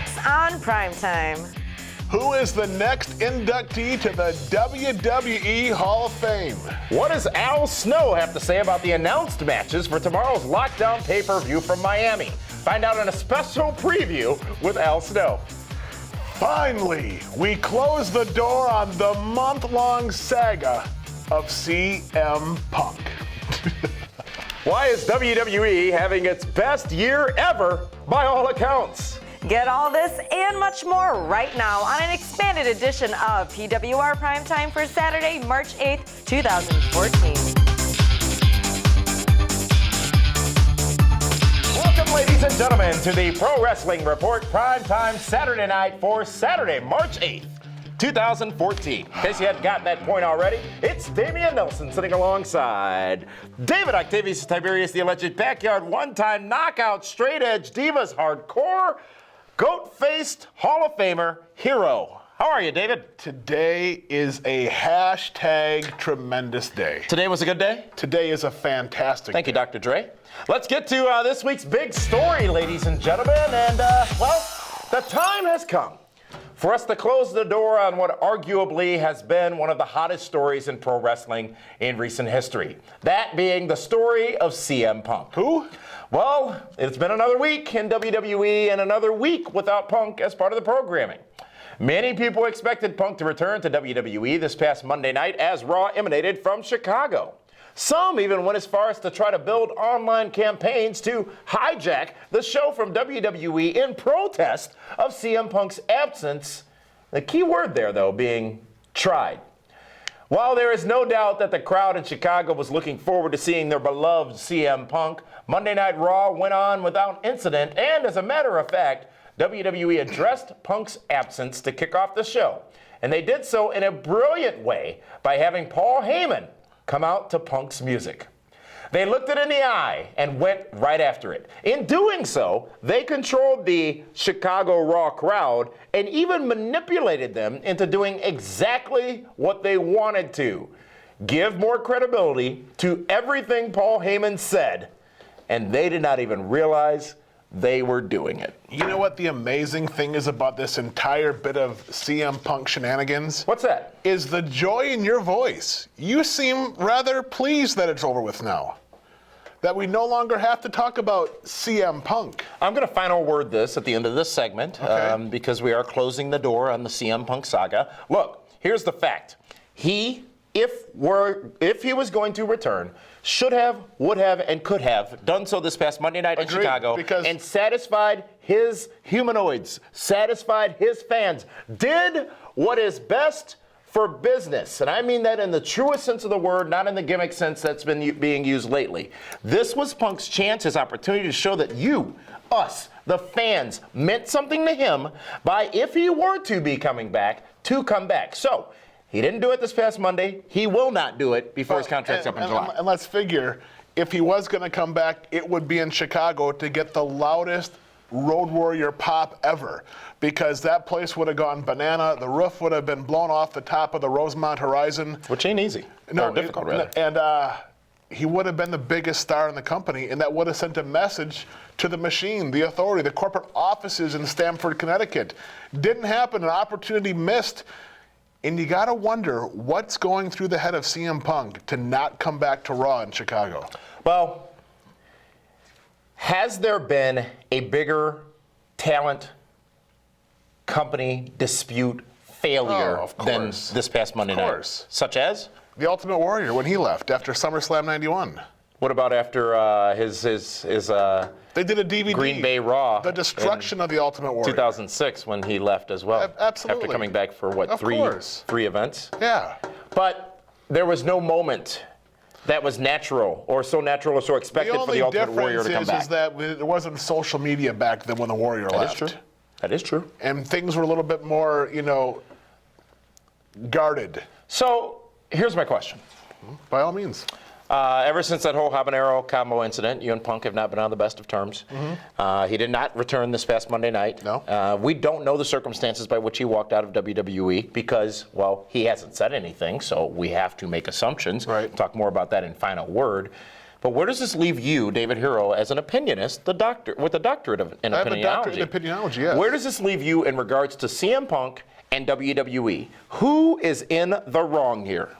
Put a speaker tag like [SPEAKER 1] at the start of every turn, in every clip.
[SPEAKER 1] Next on Primetime.
[SPEAKER 2] Who is the next inductee to the WWE Hall of Fame?
[SPEAKER 3] What does Al Snow have to say about the announced matches for tomorrow's Lockdown pay-per-view from Miami? Find out in a special preview with Al Snow.
[SPEAKER 2] Finally, we close the door on the month-long saga of CM Punk.
[SPEAKER 3] Why is WWE having its best year ever by all accounts?
[SPEAKER 1] Get all this and much more right now on an expanded edition of PWR Primetime for Saturday, March 8th, 2014.
[SPEAKER 3] Welcome, ladies and gentlemen, to the Pro Wrestling Report Primetime Saturday night for Saturday, March 8th, 2014. In case you hadn't gotten that point already, it's Damian Nelson sitting alongside David Octavius Tiberius, the alleged backyard one-time knockout, straight-edge divas, hardcore, goat-faced Hall of Famer hero. How are you, David?
[SPEAKER 2] Today is a hashtag tremendous day.
[SPEAKER 3] Today was a good day?
[SPEAKER 2] Today is a fantastic
[SPEAKER 3] Thank
[SPEAKER 2] day.
[SPEAKER 3] you, Dr. Dre. Let's get to this week's big story, ladies and gentlemen. And, well, the time has come for us to close the door on what arguably has been one of the hottest stories in pro wrestling in recent history. That being the story of CM Punk.
[SPEAKER 2] Who?
[SPEAKER 3] Well, it's been another week in WWE and another week without Punk as part of the programming. Many people expected Punk to return to WWE this past Monday night as Raw emanated from Chicago. Some even went as far as to try to build online campaigns to hijack the show from WWE in protest of CM Punk's absence. The key word there, though, being tried. While there is no doubt that the crowd in Chicago was looking forward to seeing their beloved CM Punk, Monday Night Raw went on without incident, and as a matter of fact, WWE addressed Punk's absence to kick off the show. And they did so in a brilliant way by having Paul Heyman come out to Punk's music. They looked it in the eye and went right after it. In doing so, they controlled the Chicago Raw crowd and even manipulated them into doing exactly what they wanted to. Give more credibility to everything Paul Heyman said, and they did not even realize they were doing it.
[SPEAKER 2] You know what the amazing thing is about this entire bit of CM Punk shenanigans?
[SPEAKER 3] What's that?
[SPEAKER 2] Is the joy in your voice. You seem rather pleased that it's over with now. That we no longer have to talk about CM Punk.
[SPEAKER 3] I'm going to final word this at the end of this segment,
[SPEAKER 2] Okay.
[SPEAKER 3] because we are closing the door on the CM Punk saga. Look, here's the fact. He, if he was going to return, should have, would have, and could have done so this past Monday night in
[SPEAKER 2] Agreed,
[SPEAKER 3] Chicago and satisfied his humanoids, satisfied his fans, did what is best for business. And I mean that in the truest sense of the word, not in the gimmick sense that's been being used lately. This was Punk's chance, his opportunity to show that you, us, the fans, meant something to him by, if he were to be coming back, to come back. So, he didn't do it this past Monday. He will not do it before his contract's up in July.
[SPEAKER 2] And let's figure, if he was going to come back, it would be in Chicago to get the loudest Road Warrior pop ever, because that place would have gone banana. The roof would have been blown off the top of the Rosemont Horizon.
[SPEAKER 3] Which ain't easy.
[SPEAKER 2] No,
[SPEAKER 3] or difficult, rather.
[SPEAKER 2] And he would have been the biggest star in the company, and that would have sent a message to the machine, the authority, the corporate offices in Stamford, Connecticut. Didn't happen, an opportunity missed. And you got to wonder what's going through the head of CM Punk to not come back to Raw in Chicago.
[SPEAKER 3] Well, has there been a bigger talent company dispute failure than this past Monday night? Such as?
[SPEAKER 2] The Ultimate Warrior when he left after SummerSlam 91.
[SPEAKER 3] What about after his
[SPEAKER 2] they did a DVD.
[SPEAKER 3] Green Bay Raw.
[SPEAKER 2] The destruction of the Ultimate Warrior.
[SPEAKER 3] 2006 when he left as well.
[SPEAKER 2] Absolutely.
[SPEAKER 3] After coming back for what, three events?
[SPEAKER 2] Yeah.
[SPEAKER 3] But there was no moment that was natural or so expected for the Ultimate Warrior to come back.
[SPEAKER 2] The only difference is that there wasn't social media back then when the Warrior left.
[SPEAKER 3] That is true. That is true.
[SPEAKER 2] And things were a little bit more, guarded.
[SPEAKER 3] So here's my question.
[SPEAKER 2] By all means.
[SPEAKER 3] Ever since that whole habanero combo incident, you and Punk have not been on the best of terms. He did not return this past Monday night.
[SPEAKER 2] No.
[SPEAKER 3] We don't know the circumstances by which he walked out of WWE because, well, he hasn't said anything, so we have to make assumptions.
[SPEAKER 2] Right.
[SPEAKER 3] Talk more about that in final word. But where does this leave you, David Hero, as an opinionist, the doctor with a doctorate in opiniology?
[SPEAKER 2] I have a doctorate in opiniology, yes.
[SPEAKER 3] Where does this leave you in regards to CM Punk and WWE? Who is in the wrong here?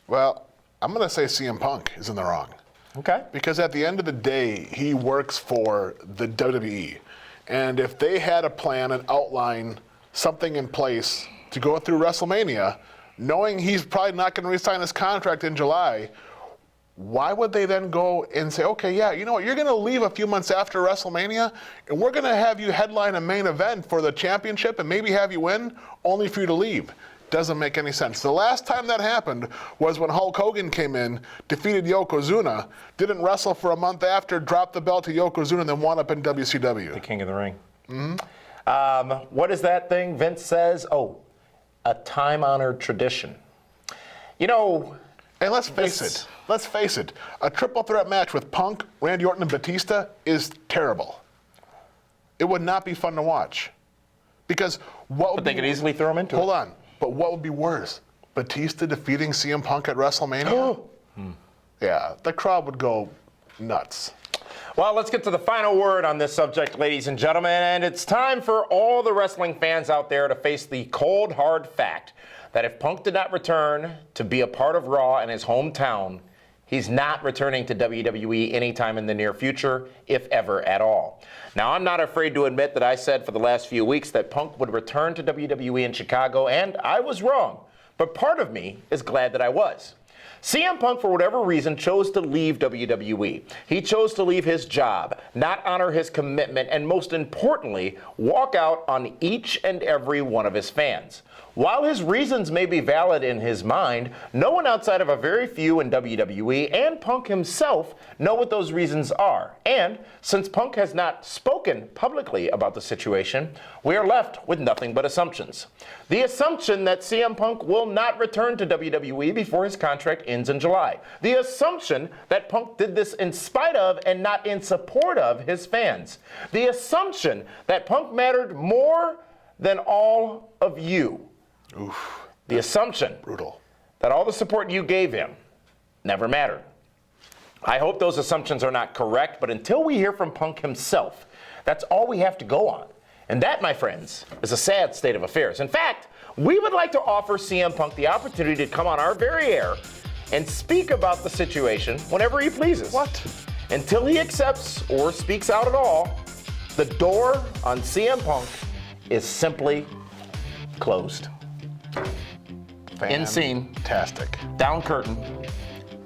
[SPEAKER 2] Well, I'm going to say CM Punk is in the wrong.
[SPEAKER 3] Okay.
[SPEAKER 2] Because at the end of the day, he works for the WWE. And if they had a plan and outline something in place to go through WrestleMania, knowing he's probably not going to re-sign his contract in July, why would they then go and say, okay, yeah, you know what, you're going to leave a few months after WrestleMania, and we're going to have you headline a main event for the championship and maybe have you win, only for you to leave? Doesn't make any sense. The last time that happened was when Hulk Hogan came in, defeated Yokozuna, didn't wrestle for a month after, dropped the belt to Yokozuna, and then wound up in WCW.
[SPEAKER 3] The King of the Ring. Mm-hmm. What is that thing Vince says? Oh, a time-honored tradition. You know...
[SPEAKER 2] And let's face it, a triple threat match with Punk, Randy Orton, and Batista is terrible. It would not be fun to watch. Because what would
[SPEAKER 3] But they could easily throw him into it.
[SPEAKER 2] Hold on. But what would be worse? Batista defeating CM Punk at WrestleMania? Yeah, the crowd would go nuts.
[SPEAKER 3] Well, let's get to the final word on this subject, ladies and gentlemen, and it's time for all the wrestling fans out there to face the cold, hard fact that if Punk did not return to be a part of Raw in his hometown, he's not returning to WWE anytime in the near future, if ever at all. Now, I'm not afraid to admit that I said for the last few weeks that Punk would return to WWE in Chicago, and I was wrong. But part of me is glad that I was. CM Punk, for whatever reason, chose to leave WWE. He chose to leave his job, not honor his commitment, and most importantly, walk out on each and every one of his fans. While his reasons may be valid in his mind, no one outside of a very few in WWE and Punk himself know what those reasons are. And since Punk has not spoken publicly about the situation, we are left with nothing but assumptions. The assumption that CM Punk will not return to WWE before his contract ends in July. The assumption that Punk did this in spite of and not in support of his fans. The assumption that Punk mattered more than all of you.
[SPEAKER 2] Oof.
[SPEAKER 3] The assumption
[SPEAKER 2] Brutal.
[SPEAKER 3] that all the support you gave him never mattered. I hope those assumptions are not correct, but until we hear from Punk himself, that's all we have to go on. And that, my friends, is a sad state of affairs. In fact, we would like to offer CM Punk the opportunity to come on our very air and speak about the situation whenever he pleases.
[SPEAKER 2] What?
[SPEAKER 3] Until he accepts or speaks out at all, the door on CM Punk is simply closed. End scene.
[SPEAKER 2] Fantastic.
[SPEAKER 3] Down curtain.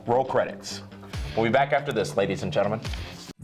[SPEAKER 3] Roll credits. We'll be back after this, ladies and gentlemen.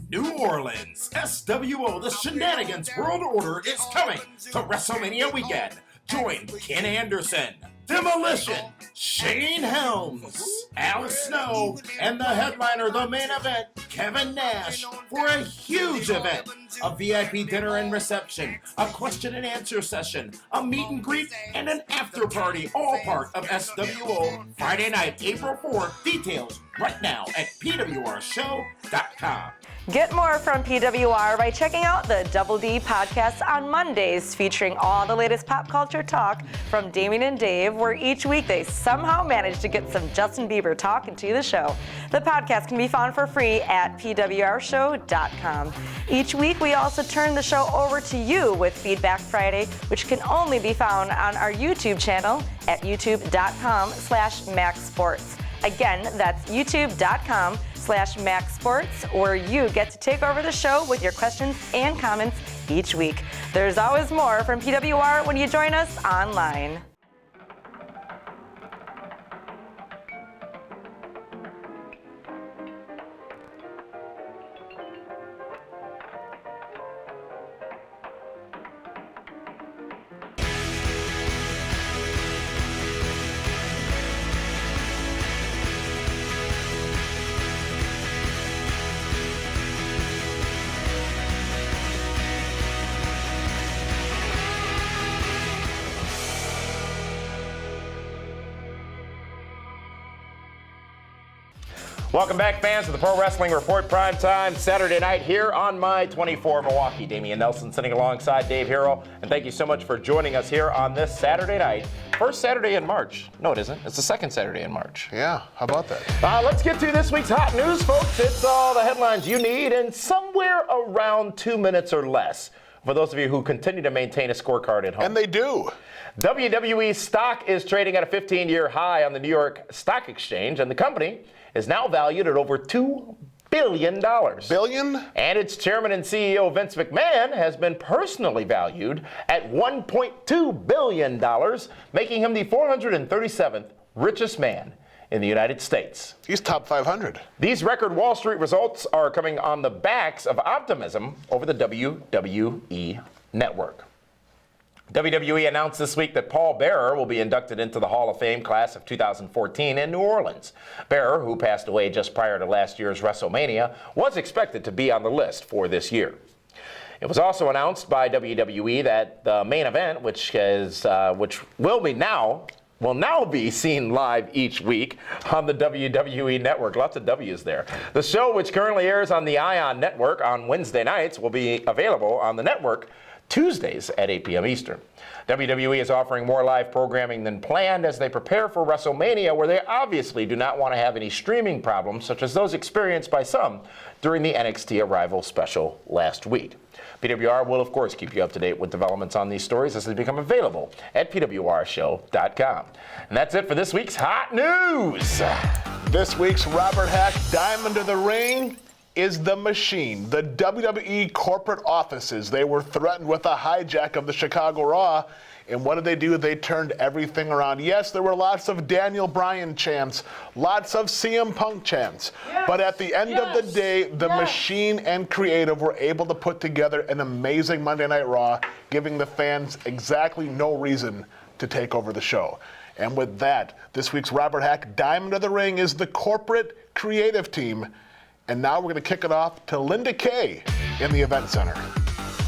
[SPEAKER 4] New Orleans, SWO, the Shenanigans World Order is coming to WrestleMania weekend. Join Ken Anderson, Demolition, Shane Helms, Al Snow, and the headliner, the main event, Kevin Nash, for a huge event. A VIP dinner and reception, a question and answer session, a meet and greet, and an after party, all part of SWO, Friday night, April 4th. Details right now at PWRshow.com.
[SPEAKER 1] Get more from PWR by checking out the Double D podcast on Mondays, featuring all the latest pop culture talk from Damien and Dave, where each week they somehow manage to get some Justin Bieber talk into the show. The podcast can be found for free at PWRshow.com. Each week we also turn the show over to you with Feedback Friday, which can only be found on our YouTube channel at youtube.com/MaxSports. Again, that's youtube.com/MaxSports, where you get to take over the show with your questions and comments each week. There's always more from PWR when you join us online.
[SPEAKER 3] Welcome back, fans, to the Pro Wrestling Report Primetime Saturday night here on My 24 Milwaukee. Damian Nelson sitting alongside Dave Hero, and thank you so much for joining us here on this Saturday night. First Saturday in March. No, it isn't. It's the second Saturday in March.
[SPEAKER 2] Yeah, how about that?
[SPEAKER 3] Let's get to this week's hot news, folks. It's all the headlines you need in somewhere around 2 minutes or less. For those of you who continue to maintain a scorecard at home.
[SPEAKER 2] And they do.
[SPEAKER 3] WWE stock is trading at a 15-year high on the New York Stock Exchange, and the company is now valued at over $2 billion.
[SPEAKER 2] Billion?
[SPEAKER 3] And its chairman and CEO, Vince McMahon, has been personally valued at $1.2 billion, making him the 437th richest man in the United States.
[SPEAKER 2] He's top 500.
[SPEAKER 3] These record Wall Street results are coming on the backs of optimism over the WWE network. WWE announced this week that Paul Bearer will be inducted into the Hall of Fame class of 2014 in New Orleans. Bearer, who passed away just prior to last year's WrestleMania, was expected to be on the list for this year. It was also announced by WWE that the main event, which will now be seen live each week on the WWE Network. Lots of W's there. The show, which currently airs on the ION Network on Wednesday nights, will be available on the network Tuesdays at 8 p.m. Eastern. WWE is offering more live programming than planned as they prepare for WrestleMania, where they obviously do not want to have any streaming problems such as those experienced by some during the NXT Arrival special last week. PWR will, of course, keep you up to date with developments on these stories as they become available at pwrshow.com. And that's it for this week's Hot News.
[SPEAKER 2] This week's Robert Hack Diamond of the Ring is the Machine. The WWE corporate offices, they were threatened with a hijack of the Chicago Raw. And what did they do? They turned everything around. Yes, there were lots of Daniel Bryan chants, lots of CM Punk chants. Yes, but at the end of the day, the Machine and creative were able to put together an amazing Monday Night Raw, giving the fans exactly no reason to take over the show. And with that, this week's Robert Hack Diamond of the Ring is the corporate creative team. And now we're going to kick it off to Linda Kay in the Event Center.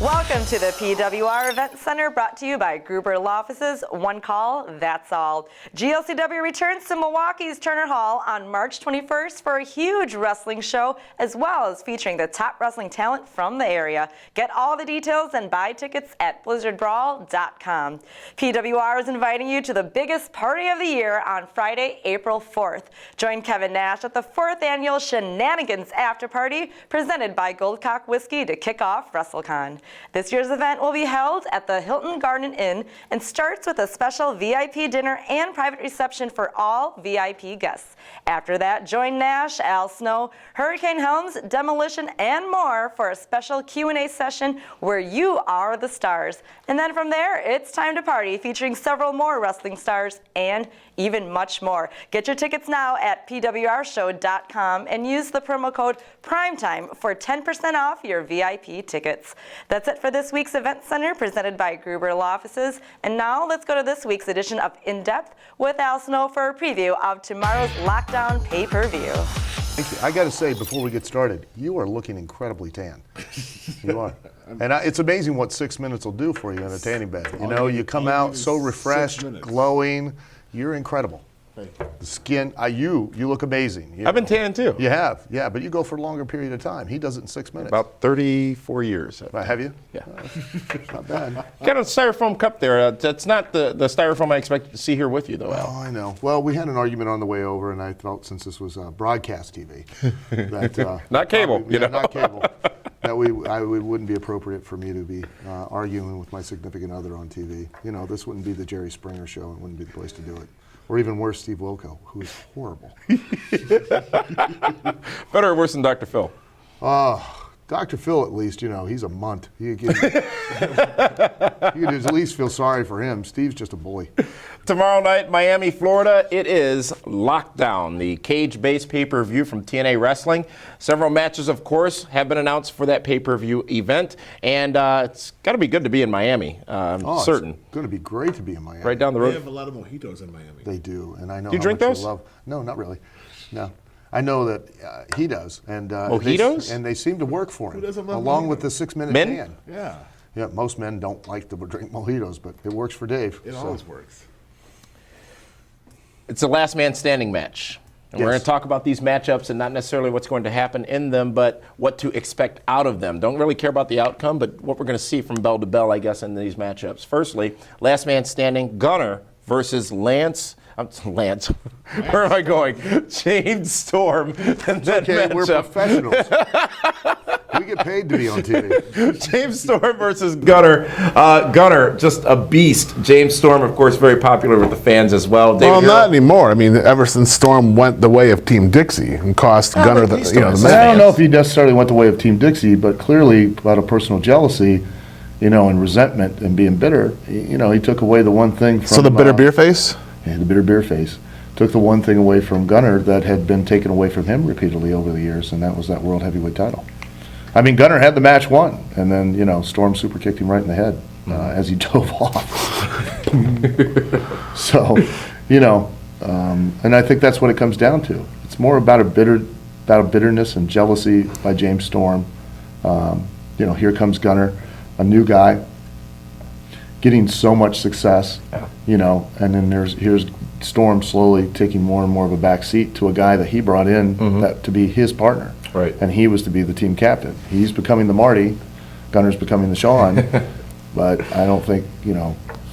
[SPEAKER 1] Welcome to the PWR Event Center, brought to you by Gruber Law Offices. One call, that's all. GLCW returns to Milwaukee's Turner Hall on March 21st for a huge wrestling show, as well as featuring the top wrestling talent from the area. Get all the details and buy tickets at blizzardbrawl.com. PWR is inviting you to the biggest party of the year on Friday, April 4th. Join Kevin Nash at the 4th Annual Shenanigans After Party, presented by Goldcock Whiskey to kick off WrestleCon. This year's event will be held at the Hilton Garden Inn and starts with a special VIP dinner and private reception for all VIP guests. After that, join Nash, Al Snow, Hurricane Helms, Demolition, and more for a special Q&A session where you are the stars. And then from there, it's time to party, featuring several more wrestling stars and even much more. Get your tickets now at pwrshow.com and use the promo code PrimeTime for 10% off your VIP tickets. That's it for this week's Event Center, presented by Gruber Law Offices. And now let's go to this week's edition of In Depth with Al Snow for a preview of tomorrow's Lockdown pay-per-view.
[SPEAKER 5] Thank you. I got to say, before we get started, you are looking incredibly tan. You are. And it's amazing what 6 minutes will do for you in a tanning bed. You know, you come out so refreshed, glowing. You're incredible. The skin, you look amazing.
[SPEAKER 3] I've been tan too.
[SPEAKER 5] You have, yeah, but you go for a longer period of time. He does it in 6 minutes.
[SPEAKER 3] About 34 years.
[SPEAKER 5] Have you?
[SPEAKER 3] Yeah.
[SPEAKER 5] Not bad.
[SPEAKER 3] Got a styrofoam cup there. That's not the styrofoam I expected to see here with you, though, Al.
[SPEAKER 5] Oh, I know. Well, we had an argument on the way over, and I felt since this was broadcast TV, that
[SPEAKER 3] not cable,
[SPEAKER 5] probably, not cable, that it wouldn't be appropriate for me to be arguing with my significant other on TV. You know, this wouldn't be the Jerry Springer show. It wouldn't be the place to do it. Or even worse, Steve Wilco, who is horrible.
[SPEAKER 3] Better or worse than Dr. Phil?
[SPEAKER 5] Dr. Phil, at least, you know, he's a munt. You could at least feel sorry for him. Steve's just a bully.
[SPEAKER 3] Tomorrow night, Miami, Florida, it is Lockdown, the cage-based pay-per-view from TNA Wrestling. Several matches, of course, have been announced for that pay-per-view event, and it's got to be good to be in Miami. Certain.
[SPEAKER 5] It's going to be great to be in Miami.
[SPEAKER 3] Right down the road.
[SPEAKER 2] They have a lot of mojitos in Miami.
[SPEAKER 5] They do, and I know.
[SPEAKER 3] Do you drink those?
[SPEAKER 5] No, not really. No. I know that he does, and
[SPEAKER 3] mojitos,
[SPEAKER 5] and they seem to work for him.
[SPEAKER 2] Who doesn't love
[SPEAKER 5] along
[SPEAKER 2] mojitos?
[SPEAKER 5] with the 6 minute
[SPEAKER 3] Men?
[SPEAKER 5] tan.
[SPEAKER 2] Yeah.
[SPEAKER 5] Yeah, most men don't like to drink mojitos, but it works for Dave.
[SPEAKER 2] It always works.
[SPEAKER 3] It's a last man standing match. And we're going to talk about these matchups and not necessarily what's going to happen in them, but what to expect out of them. Don't really care about the outcome, but what we're going to see from bell to bell, I guess, in these matchups. Firstly, last man standing, Gunner versus Lance. Where am I going? James Storm. And then
[SPEAKER 5] Okay, we're professionals. We get paid to be on TV.
[SPEAKER 3] James Storm versus Gunner. Gunner, just a beast. James Storm, of course, very popular with the fans as well.
[SPEAKER 2] Well, not anymore. I mean, ever since Storm went the way of Team Dixie and cost Gunner the match.
[SPEAKER 5] I don't know if he necessarily went the way of Team Dixie, but clearly out of personal jealousy, and resentment and being bitter, he took away the one thing from...
[SPEAKER 2] So the bitter beer face?
[SPEAKER 5] Yeah, the bitter beer face. Took the one thing away from Gunner that had been taken away from him repeatedly over the years, and that was that World Heavyweight title. I mean, Gunner had the match won, and then, Storm super kicked him right in the head as he dove off. So, and I think that's what it comes down to. It's more about bitterness and jealousy by James Storm. Here comes Gunner, a new guy, getting so much success, and then here's Storm slowly taking more and more of a back seat to a guy that he brought in to be his partner.
[SPEAKER 3] Right.
[SPEAKER 5] And he was to be the team captain. He's becoming the Marty, Gunner's becoming the Sean, but I don't think,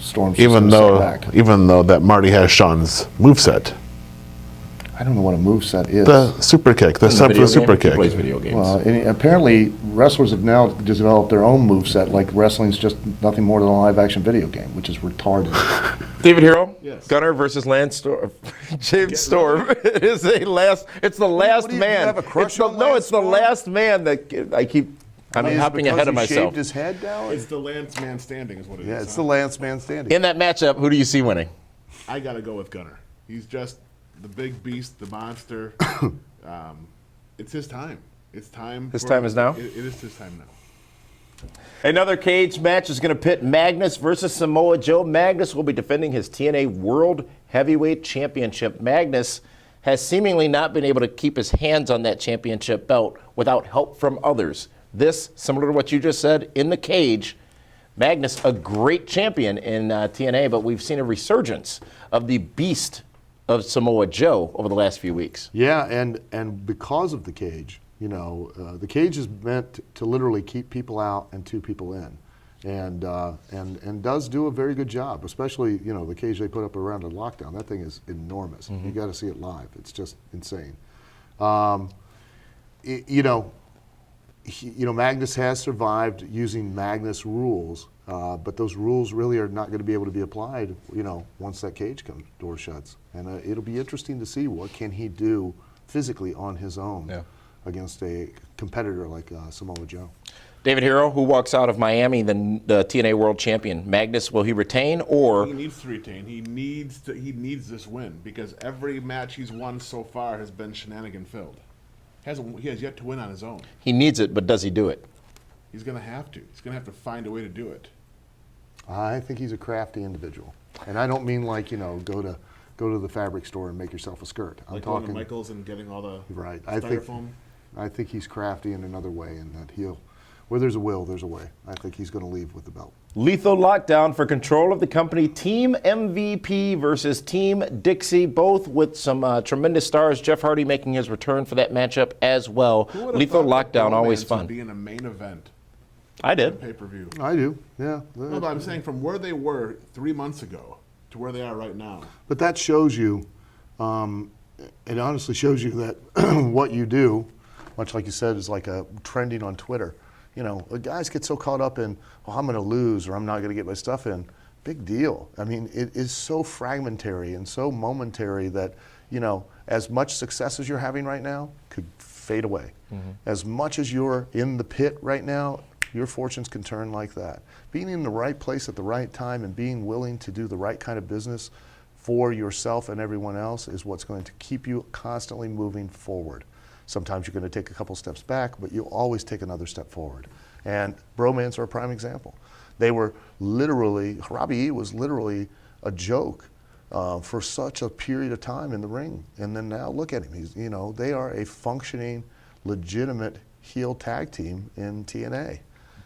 [SPEAKER 5] Storm's just
[SPEAKER 2] Even
[SPEAKER 5] back.
[SPEAKER 2] though that Marty has Sean's moveset.
[SPEAKER 5] I don't know what a moveset is.
[SPEAKER 2] The super kick, the super kick.
[SPEAKER 3] He plays video games.
[SPEAKER 5] Well, and apparently wrestlers have now developed their own moveset, like wrestling's just nothing more than a live-action video game, which is retarded.
[SPEAKER 3] David Hero,
[SPEAKER 2] Yes.
[SPEAKER 3] Gunner versus Lance Storm. James Storm. It's the last
[SPEAKER 5] do you
[SPEAKER 3] man.
[SPEAKER 5] have a crush
[SPEAKER 3] It's
[SPEAKER 5] on
[SPEAKER 3] the
[SPEAKER 5] Lance
[SPEAKER 3] Storm? last man that I keep. I'm hopping ahead of
[SPEAKER 5] Because he
[SPEAKER 3] myself.
[SPEAKER 5] shaved his head now?
[SPEAKER 2] It's the Lance man standing is what it is.
[SPEAKER 5] Yeah, it's the lance man standing.
[SPEAKER 3] In that matchup, who do you see winning?
[SPEAKER 2] I got to go with Gunner. He's just the big beast, the monster. It's his time. It's time.
[SPEAKER 3] His time is now?
[SPEAKER 2] It is his time now.
[SPEAKER 3] Another cage match is going to pit Magnus versus Samoa Joe. Magnus will be defending his TNA World Heavyweight Championship. Magnus has seemingly not been able to keep his hands on that championship belt without help from others. This, similar to what you just said, in the cage, Magnus, a great champion in TNA, but we've seen a resurgence of the beast of Samoa Joe over the last few weeks.
[SPEAKER 5] Yeah, and because of the cage, the cage is meant to literally keep people out and two people in, and does do a very good job. Especially the cage they put up around the lockdown. That thing is enormous. You got to see it live. It's just insane. Magnus has survived using Magnus rules, but those rules really are not going to be able to be applied, once that cage door shuts. And it'll be interesting to see what can he do physically on his own against a competitor like Samoa Joe.
[SPEAKER 3] David Hero, who walks out of Miami, the TNA World Champion. Magnus, will he retain or?
[SPEAKER 2] He needs to retain. He needs this win because every match he's won so far has been shenanigan filled. He has yet to win on his own.
[SPEAKER 3] He needs it, but does he do it?
[SPEAKER 2] He's going to have to. He's going to have to find a way to do it.
[SPEAKER 5] I think he's a crafty individual, and I don't mean like go to the fabric store and make yourself a skirt. I'm
[SPEAKER 2] Like
[SPEAKER 5] talking
[SPEAKER 2] going to Michael's and getting all the
[SPEAKER 5] right.
[SPEAKER 2] styrofoam.
[SPEAKER 5] I think he's crafty in another way, and that where there's a will, there's a way. I think he's going to leave with the belt.
[SPEAKER 3] Lethal Lockdown for control of the company. Team MVP versus Team Dixie, both with some tremendous stars. Jeff Hardy making his return for that matchup as well.
[SPEAKER 2] Who would have
[SPEAKER 3] Lethal
[SPEAKER 2] thought that
[SPEAKER 3] Lockdown, always
[SPEAKER 2] Bromance would
[SPEAKER 3] fun.
[SPEAKER 2] be in a main event
[SPEAKER 3] I did.
[SPEAKER 2] pay-per-view.
[SPEAKER 5] I do, yeah.
[SPEAKER 2] No, but I'm saying from where they were 3 months ago to where they are right now.
[SPEAKER 5] But that shows you, it honestly shows you that what you do, much like you said, is like a trending on Twitter. Guys get so caught up in, I'm going to lose or I'm not going to get my stuff in. Big deal. I mean, it is so fragmentary and so momentary that, as much success as you're having right now could fade away. As much as you're in the pit right now, your fortunes can turn like that. Being in the right place at the right time and being willing to do the right kind of business for yourself and everyone else is what's going to keep you constantly moving forward. Sometimes you're going to take a couple steps back, but you'll always take another step forward. And Bromance are a prime example. They were literally, Robbie E was literally a joke for such a period of time in the ring. And then now look at him. He's, they are a functioning, legitimate heel tag team in TNA.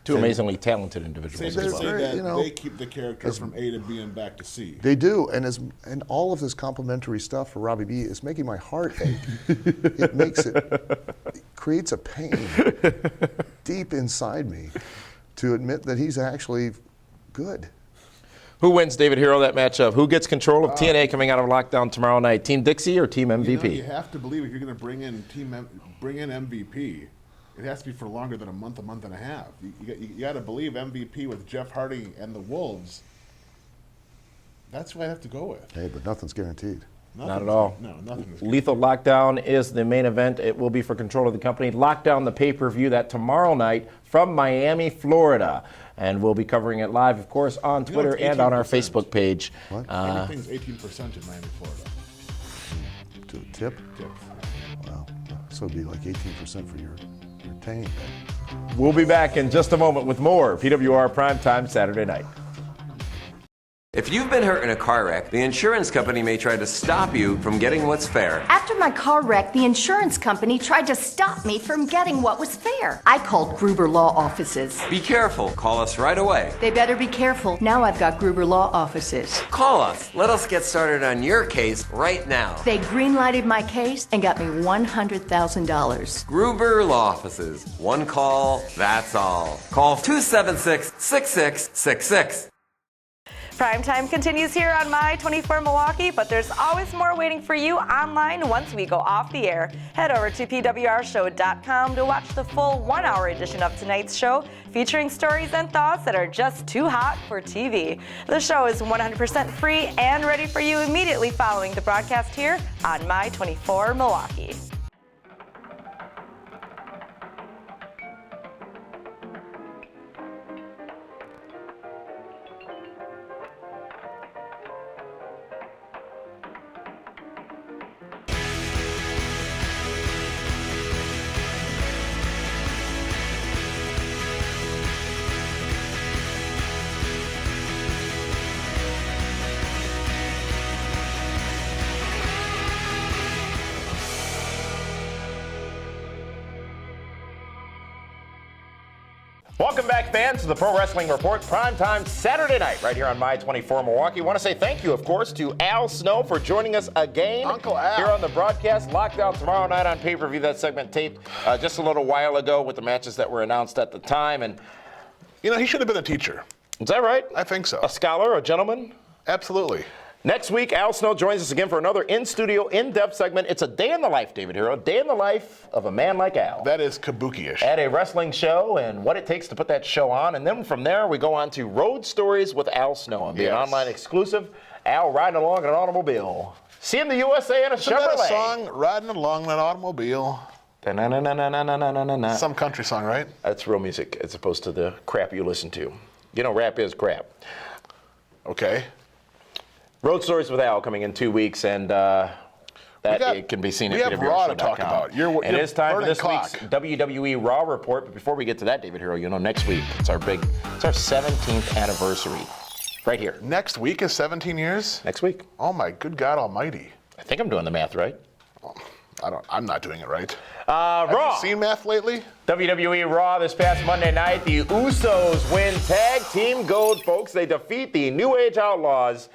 [SPEAKER 3] Two amazingly talented individuals
[SPEAKER 6] They
[SPEAKER 3] as well.
[SPEAKER 6] say that
[SPEAKER 5] you know,
[SPEAKER 6] they keep the character from A to B and back to C.
[SPEAKER 5] They do, and all of this complimentary stuff for Robbie B is making my heart ache. It creates a pain deep inside me to admit that he's actually good.
[SPEAKER 3] Who wins, David Hero, that matchup? Who gets control of TNA coming out of lockdown tomorrow night? Team Dixie or Team MVP?
[SPEAKER 6] You have to believe if you're going to bring in MVP, it has to be for longer than a month and a half. You got to believe MVP with Jeff Hardy and the Wolves. That's what I have to go with.
[SPEAKER 5] Hey, but nothing's guaranteed.
[SPEAKER 3] Not at all.
[SPEAKER 6] No, nothing.
[SPEAKER 3] Lethal Lockdown is the main event. It will be for control of the company. Lockdown, the pay-per-view, that tomorrow night from Miami, Florida. And we'll be covering it live, of course, on Twitter and on our Facebook page.
[SPEAKER 5] What?
[SPEAKER 6] Everything's 18% in Miami, Florida.
[SPEAKER 5] To a tip?
[SPEAKER 6] Tip.
[SPEAKER 5] Wow. So it'd be like 18% for your tank bet.
[SPEAKER 3] We'll be back in just a moment with more PWR Primetime Saturday night.
[SPEAKER 7] If you've been hurt in a car wreck, the insurance company may try to stop you from getting what's fair.
[SPEAKER 8] After my car wreck, the insurance company tried to stop me from getting what was fair. I called Gruber Law Offices.
[SPEAKER 7] Be careful. Call us right away.
[SPEAKER 8] They better be careful. Now I've got Gruber Law Offices.
[SPEAKER 7] Call us. Let us get started on your case right now.
[SPEAKER 8] They green-lighted my case and got me $100,000.
[SPEAKER 7] Gruber Law Offices. One call, that's all. Call 276-6666.
[SPEAKER 1] Primetime continues here on My 24 Milwaukee, but there's always more waiting for you online once we go off the air. Head over to PWRshow.com to watch the full 1-hour edition of tonight's show, featuring stories and thoughts that are just too hot for TV. The show is 100% free and ready for you immediately following the broadcast here on My 24 Milwaukee.
[SPEAKER 3] Welcome back, fans, to the Pro Wrestling Report Primetime Saturday night right here on My 24 Milwaukee. I want to say thank you, of course, to Al Snow for joining us again
[SPEAKER 2] Uncle Al.
[SPEAKER 3] here on the broadcast. Lockdown tomorrow night on pay-per-view. That segment taped just a little while ago with the matches that were announced at the time. And
[SPEAKER 2] You know, he should have been a teacher.
[SPEAKER 3] is that right?
[SPEAKER 2] I think so.
[SPEAKER 3] A scholar, a gentleman?
[SPEAKER 2] Absolutely.
[SPEAKER 3] Next week, Al Snow joins us again for another in-studio, in-depth segment. It's a day in the life, David Hero. Day in the life of a man like Al.
[SPEAKER 2] That is kabuki-ish.
[SPEAKER 3] At a wrestling show and what it takes to put that show on. And then from there, we go on to Road Stories with Al Snow. It'll be an online exclusive. Al riding along in an automobile. Seeing the USA in a
[SPEAKER 2] Isn't that
[SPEAKER 3] Chevrolet.
[SPEAKER 2] a song, Riding Along in an Automobile?
[SPEAKER 3] Da-na-na-na-na-na-na-na-na.
[SPEAKER 2] Some country song, right?
[SPEAKER 3] That's real music as opposed to the crap you listen to. You know, rap is crap.
[SPEAKER 2] Okay.
[SPEAKER 3] Road Stories with Al coming in 2 weeks, and it can be seen at
[SPEAKER 2] we have Raw to talk
[SPEAKER 3] PWRshow.com.
[SPEAKER 2] about. You're
[SPEAKER 3] And it's time for
[SPEAKER 2] burning
[SPEAKER 3] this
[SPEAKER 2] clock.
[SPEAKER 3] week's WWE Raw report. But before we get to that, David Hero, you know, next week it's our 17th anniversary, right here.
[SPEAKER 2] Next week is 17 years?
[SPEAKER 3] Next week.
[SPEAKER 2] Oh my good God Almighty.
[SPEAKER 3] I think I'm doing the math right.
[SPEAKER 2] I'm not doing it right.
[SPEAKER 3] Raw.
[SPEAKER 2] Have you seen math lately?
[SPEAKER 3] WWE Raw this past Monday night. The Usos win tag team gold, folks. They defeat the New Age Outlaws.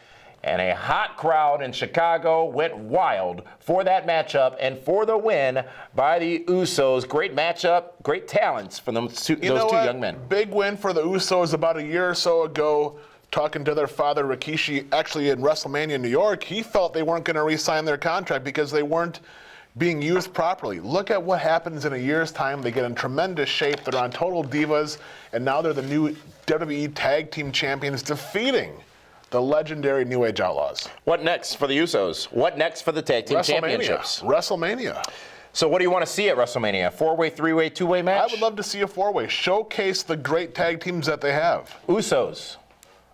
[SPEAKER 3] And a hot crowd in Chicago went wild for that matchup and for the win by the Usos. Great matchup, great talents from those two young men.
[SPEAKER 2] Big win for the Usos about a year or so ago. Talking to their father, Rikishi, actually in WrestleMania in New York, he felt they weren't going to re-sign their contract because they weren't being used properly. Look at what happens in a year's time. They get in tremendous shape. They're on Total Divas, and now they're the new WWE Tag Team Champions, defeating the legendary New Age Outlaws.
[SPEAKER 3] What next for the Usos? What next for the Tag Team Championships?
[SPEAKER 2] WrestleMania.
[SPEAKER 3] So what do you want to see at WrestleMania? 4-way, 3-way, 2-way match?
[SPEAKER 2] I would love to see a 4-way. Showcase the great tag teams that they have.
[SPEAKER 3] Usos.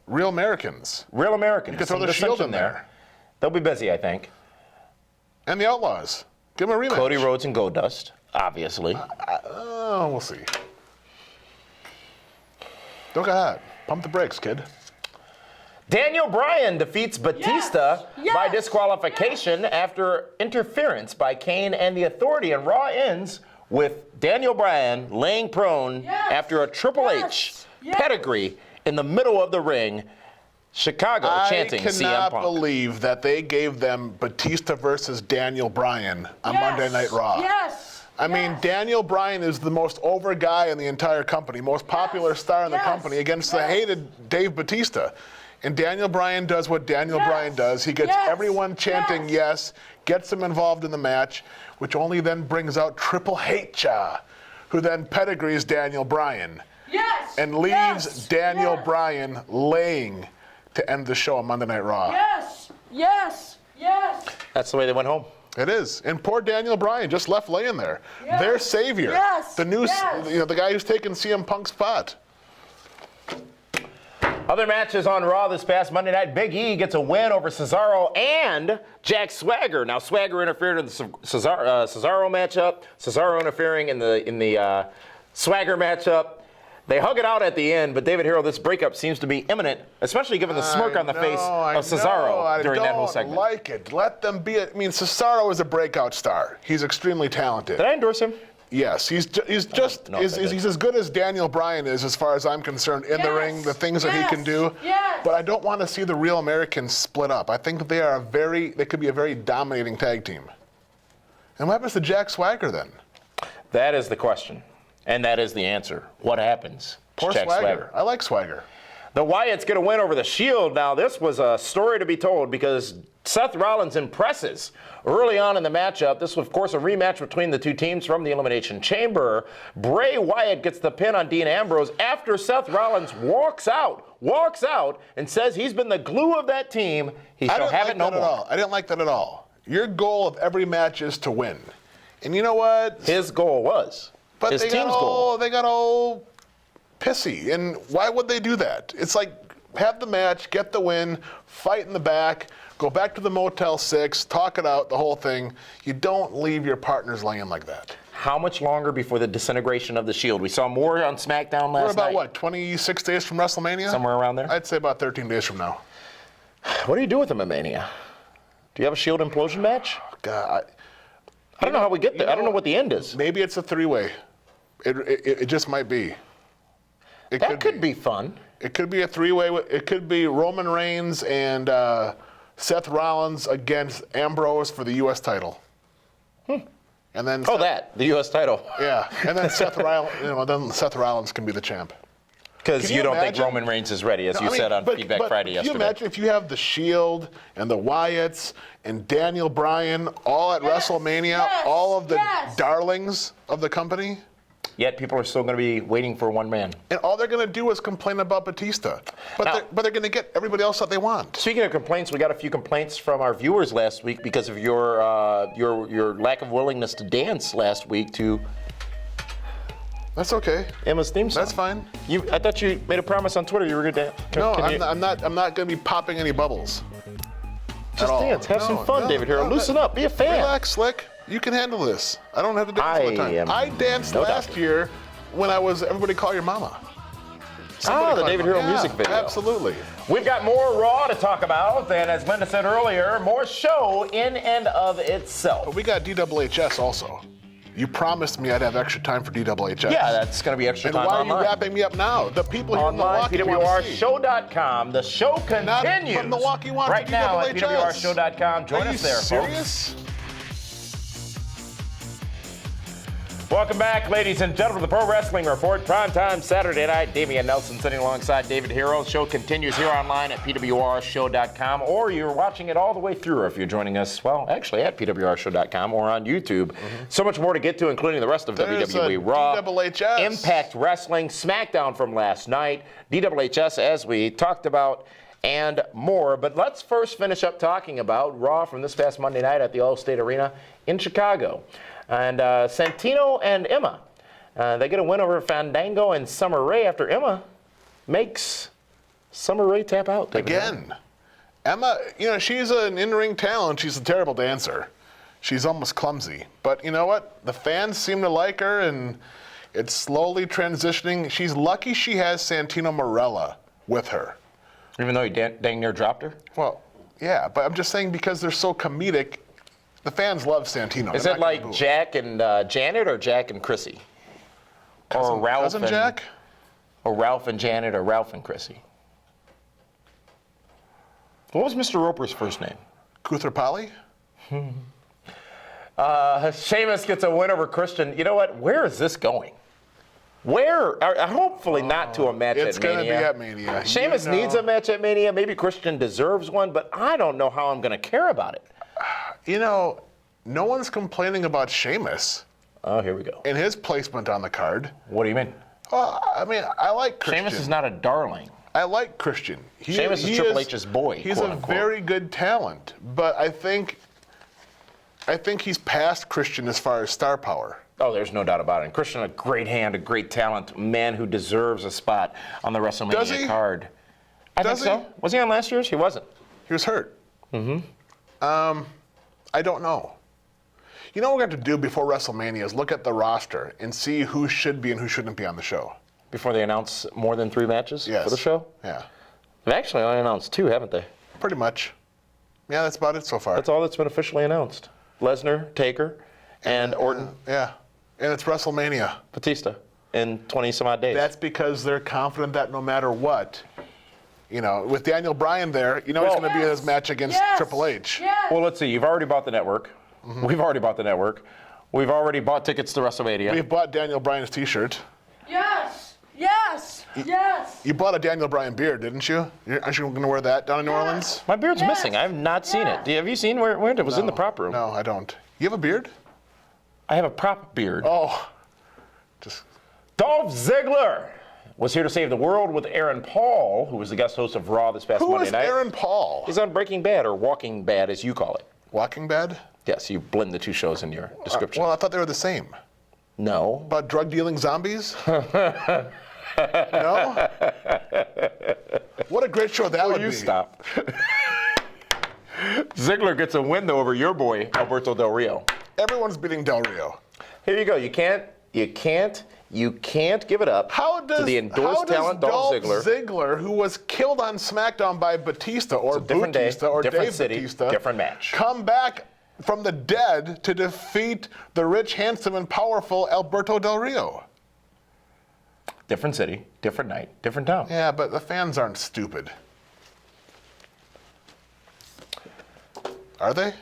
[SPEAKER 2] Real Americans.
[SPEAKER 3] Real Americans.
[SPEAKER 2] You could throw
[SPEAKER 3] Some
[SPEAKER 2] the Shield in
[SPEAKER 3] dissension
[SPEAKER 2] there.
[SPEAKER 3] They'll be busy, I think.
[SPEAKER 2] And the Outlaws. Give them a rematch.
[SPEAKER 3] Cody Rhodes and Goldust, obviously.
[SPEAKER 2] We'll see. Don't get hot. Pump the brakes, kid.
[SPEAKER 3] Daniel Bryan defeats Batista by disqualification after interference by Kane and the Authority, and Raw ends with Daniel Bryan laying prone after a Triple H pedigree in the middle of the ring. Chicago chanting CM Punk.
[SPEAKER 2] I cannot believe that they gave them Batista versus Daniel Bryan on Monday Night Raw. I mean, Daniel Bryan is the most over guy in the entire company, most popular star in the company against the hated Dave Batista. And Daniel Bryan does what Daniel Bryan does. He gets everyone chanting yes, gets them involved in the match, which only then brings out Triple H, who then pedigrees Daniel Bryan and leaves Daniel Bryan laying to end the show on Monday Night Raw.
[SPEAKER 3] That's the way they went home.
[SPEAKER 2] It is. And poor Daniel Bryan just left laying there. Their savior. The new, the guy who's taking CM Punk's spot.
[SPEAKER 3] Other matches on Raw this past Monday night. Big E gets a win over Cesaro and Jack Swagger. Now Swagger interfered in the Cesaro matchup. Cesaro interfering in the Swagger matchup. They hug it out at the end, but David Hero, this breakup seems to be imminent, especially given the smirk on the face of Cesaro during that whole segment.
[SPEAKER 2] I don't like it. Let them be. I mean, Cesaro is a breakout star. He's extremely talented.
[SPEAKER 3] Did I endorse him?
[SPEAKER 2] Yes, he's as good as Daniel Bryan is, as far as I'm concerned, in the ring, the things that he can do. But I don't want to see the Real Americans split up. I think that they could be a very dominating tag team. And what happens to Jack Swagger then?
[SPEAKER 3] That is the question. And that is the answer. What happens?
[SPEAKER 2] Poor
[SPEAKER 3] Jack Swagger.
[SPEAKER 2] I like Swagger.
[SPEAKER 3] The Wyatts get a win over the Shield. Now, this was a story to be told because Seth Rollins impresses early on in the matchup. This was, of course, a rematch between the two teams from the Elimination Chamber. Bray Wyatt gets the pin on Dean Ambrose after Seth Rollins walks out and says he's been the glue of that team. He shall have it no more.
[SPEAKER 2] I didn't like that at all. Your goal of every match is to win. And you know what?
[SPEAKER 3] His goal was.
[SPEAKER 2] But
[SPEAKER 3] his
[SPEAKER 2] they
[SPEAKER 3] team's goal.
[SPEAKER 2] They got all pissy. And why would they do that? It's like, have the match, get the win, fight in the back, go back to the Motel 6, talk it out, the whole thing. You don't leave your partners laying like that.
[SPEAKER 3] How much longer before the disintegration of the Shield? We saw more on SmackDown last night.
[SPEAKER 2] We're about, 26 days from WrestleMania?
[SPEAKER 3] Somewhere around there?
[SPEAKER 2] I'd say about 13 days from now.
[SPEAKER 3] What do you do with them at Mania? Do you have a Shield implosion match?
[SPEAKER 2] God,
[SPEAKER 3] I don't know how we get there. I don't know what the end is.
[SPEAKER 2] Maybe it's a three-way. It just might be.
[SPEAKER 3] That could be fun.
[SPEAKER 2] It could be a three-way. It could be Roman Reigns and Seth Rollins against Ambrose for the U.S. title. And then
[SPEAKER 3] the U.S. title.
[SPEAKER 2] Yeah, and then Seth Rollins can be the champ.
[SPEAKER 3] Because you don't think Roman Reigns is ready, as you said on Feedback Friday yesterday.
[SPEAKER 2] Can you imagine if you have the Shield and the Wyatts and Daniel Bryan all at WrestleMania, all of the darlings of the company?
[SPEAKER 3] Yet people are still going to be waiting for one man.
[SPEAKER 2] And all they're going to do is complain about Batista. But they're going to get everybody else that they want.
[SPEAKER 3] Speaking of complaints, we got a few complaints from our viewers last week because of your lack of willingness to dance last week to...
[SPEAKER 2] That's okay.
[SPEAKER 3] Emma's theme song.
[SPEAKER 2] That's fine.
[SPEAKER 3] I thought you made a promise on Twitter you were going to dance.
[SPEAKER 2] No, I'm not going to be popping any bubbles.
[SPEAKER 3] Just dance. Have some fun, David Hero. Loosen up. Be a fan.
[SPEAKER 2] Relax, Slick. You can handle this. I don't have to dance all the time. I danced last year when I was Everybody Call Your Mama.
[SPEAKER 3] The David Hero music video.
[SPEAKER 2] Absolutely.
[SPEAKER 3] We've got more Raw to talk about, and as Linda said earlier, more show in and of itself.
[SPEAKER 2] But we got DWHS also. You promised me I'd have extra time for DWHS.
[SPEAKER 3] Yeah, that's going to be extra time online.
[SPEAKER 2] And why are you wrapping me up now? The people here
[SPEAKER 3] online,
[SPEAKER 2] in Milwaukee
[SPEAKER 3] PWRshow.com. The show continues.
[SPEAKER 2] But Milwaukee wants
[SPEAKER 3] right now at PWRshow.com. Join us there,
[SPEAKER 2] serious?
[SPEAKER 3] Folks. Welcome back, ladies and gentlemen, to the Pro Wrestling Report. Primetime Saturday night. Damian Nelson sitting alongside David Hero. The show continues here online at PWRshow.com, or you're watching it all the way through if you're joining us, well, actually at PWRshow.com or on YouTube. So much more to get to, including the rest of WWE Raw,
[SPEAKER 2] DWHS.
[SPEAKER 3] Impact Wrestling, SmackDown from last night, DWHS, as we talked about, and more. But let's first finish up talking about Raw from this past Monday night at the Allstate Arena in Chicago. And Santino and Emma, they get a win over Fandango and Summer Rae after Emma makes Summer Rae tap out.
[SPEAKER 2] Again. Emma, she's an in-ring talent. She's a terrible dancer. She's almost clumsy. But you know what? The fans seem to like her, and it's slowly transitioning. She's lucky she has Santino Marella with her.
[SPEAKER 3] Even though he dang near dropped her?
[SPEAKER 2] Well, yeah, but I'm just saying because they're so comedic, The fans love Santino.
[SPEAKER 3] Is
[SPEAKER 2] They're
[SPEAKER 3] it
[SPEAKER 2] not gonna
[SPEAKER 3] like
[SPEAKER 2] boo.
[SPEAKER 3] Jack and Janet or Jack and Chrissy? Or Ralph
[SPEAKER 2] Cousin
[SPEAKER 3] and
[SPEAKER 2] Jack?
[SPEAKER 3] Or Ralph and Janet or Ralph and Chrissy? What was Mr. Roper's first name?
[SPEAKER 2] Kutherpali?
[SPEAKER 3] Sheamus gets a win over Christian. You know what? Where is this going? Where? Hopefully not to a match
[SPEAKER 2] It's
[SPEAKER 3] at
[SPEAKER 2] going to
[SPEAKER 3] Mania.
[SPEAKER 2] be at Mania.
[SPEAKER 3] Sheamus needs a match at Mania. Maybe Christian deserves one, but I don't know how I'm going to care about it.
[SPEAKER 2] You know, no one's complaining about Sheamus
[SPEAKER 3] Oh, here we go.
[SPEAKER 2] and his placement on the card.
[SPEAKER 3] What do you mean?
[SPEAKER 2] Well, I mean, I like Christian.
[SPEAKER 3] Sheamus is not a darling.
[SPEAKER 2] I like Christian.
[SPEAKER 3] Sheamus is Triple H's boy,
[SPEAKER 2] He's
[SPEAKER 3] quote,
[SPEAKER 2] a
[SPEAKER 3] unquote.
[SPEAKER 2] very good talent, but I think he's past Christian as far as star power.
[SPEAKER 3] Oh, there's no doubt about it. And Christian, a great hand, a great talent, a man who deserves a spot on the
[SPEAKER 2] Does he?
[SPEAKER 3] WrestleMania card. I
[SPEAKER 2] Does
[SPEAKER 3] think so.
[SPEAKER 2] he?
[SPEAKER 3] Was he on last year's? He wasn't.
[SPEAKER 2] He was hurt. I don't know. You know what we're going to do before WrestleMania is look at the roster and see who should be and who shouldn't be on the show.
[SPEAKER 3] Before they announce more than 3 matches
[SPEAKER 2] Yes.
[SPEAKER 3] for the show?
[SPEAKER 2] Yeah,
[SPEAKER 3] They've actually only announced 2, haven't they?
[SPEAKER 2] pretty much. Yeah, that's about it so far.
[SPEAKER 3] That's all that's been officially announced. Lesnar, Taker, and Orton,
[SPEAKER 2] Yeah, and it's WrestleMania.
[SPEAKER 3] Batista in 20 some odd days.
[SPEAKER 2] That's because they're confident that no matter what, you know, with Daniel Bryan there, you know he's going to be in his match against Triple H.
[SPEAKER 3] Well, let's see. You've already bought the network. We've already bought the network. We've already bought tickets to WrestleMania.
[SPEAKER 2] We've bought Daniel Bryan's T-shirt.
[SPEAKER 1] Yes! Yes! Yes!
[SPEAKER 2] You bought a Daniel Bryan beard, didn't you? Aren't you going to wear that down in New Orleans?
[SPEAKER 3] My beard's missing. I have not seen it. Have you seen where it was in the prop room?
[SPEAKER 2] No, I don't. You have a beard?
[SPEAKER 3] I have a prop beard.
[SPEAKER 2] Oh, just
[SPEAKER 3] Dolph Ziggler was here to save the world with Aaron Paul, who was the guest host of Raw this past
[SPEAKER 2] who
[SPEAKER 3] Monday
[SPEAKER 2] is
[SPEAKER 3] night.
[SPEAKER 2] Aaron Paul?
[SPEAKER 3] He's on Breaking Bad, or Walking Bad, as you call it.
[SPEAKER 2] Walking Bad?
[SPEAKER 3] Yes, you blend the 2 shows in your description.
[SPEAKER 2] Well, I thought they were the same.
[SPEAKER 3] No.
[SPEAKER 2] About drug dealing zombies? No? What a great show that would
[SPEAKER 3] You
[SPEAKER 2] be.
[SPEAKER 3] stop. Ziggler gets a win, though, over your boy, Alberto Del Rio.
[SPEAKER 2] Everyone's beating Del Rio.
[SPEAKER 3] Here you go. You can't give it up to the endorsed talent Dolph Ziggler.
[SPEAKER 2] Who was killed on SmackDown by Batista or
[SPEAKER 3] different day,
[SPEAKER 2] Batista or
[SPEAKER 3] different
[SPEAKER 2] Dave
[SPEAKER 3] city,
[SPEAKER 2] Batista,
[SPEAKER 3] different match.
[SPEAKER 2] come back from the dead to defeat the rich, handsome, and powerful Alberto Del Rio?
[SPEAKER 3] Different city, different night, different town.
[SPEAKER 2] Yeah, but the fans aren't stupid. Are they?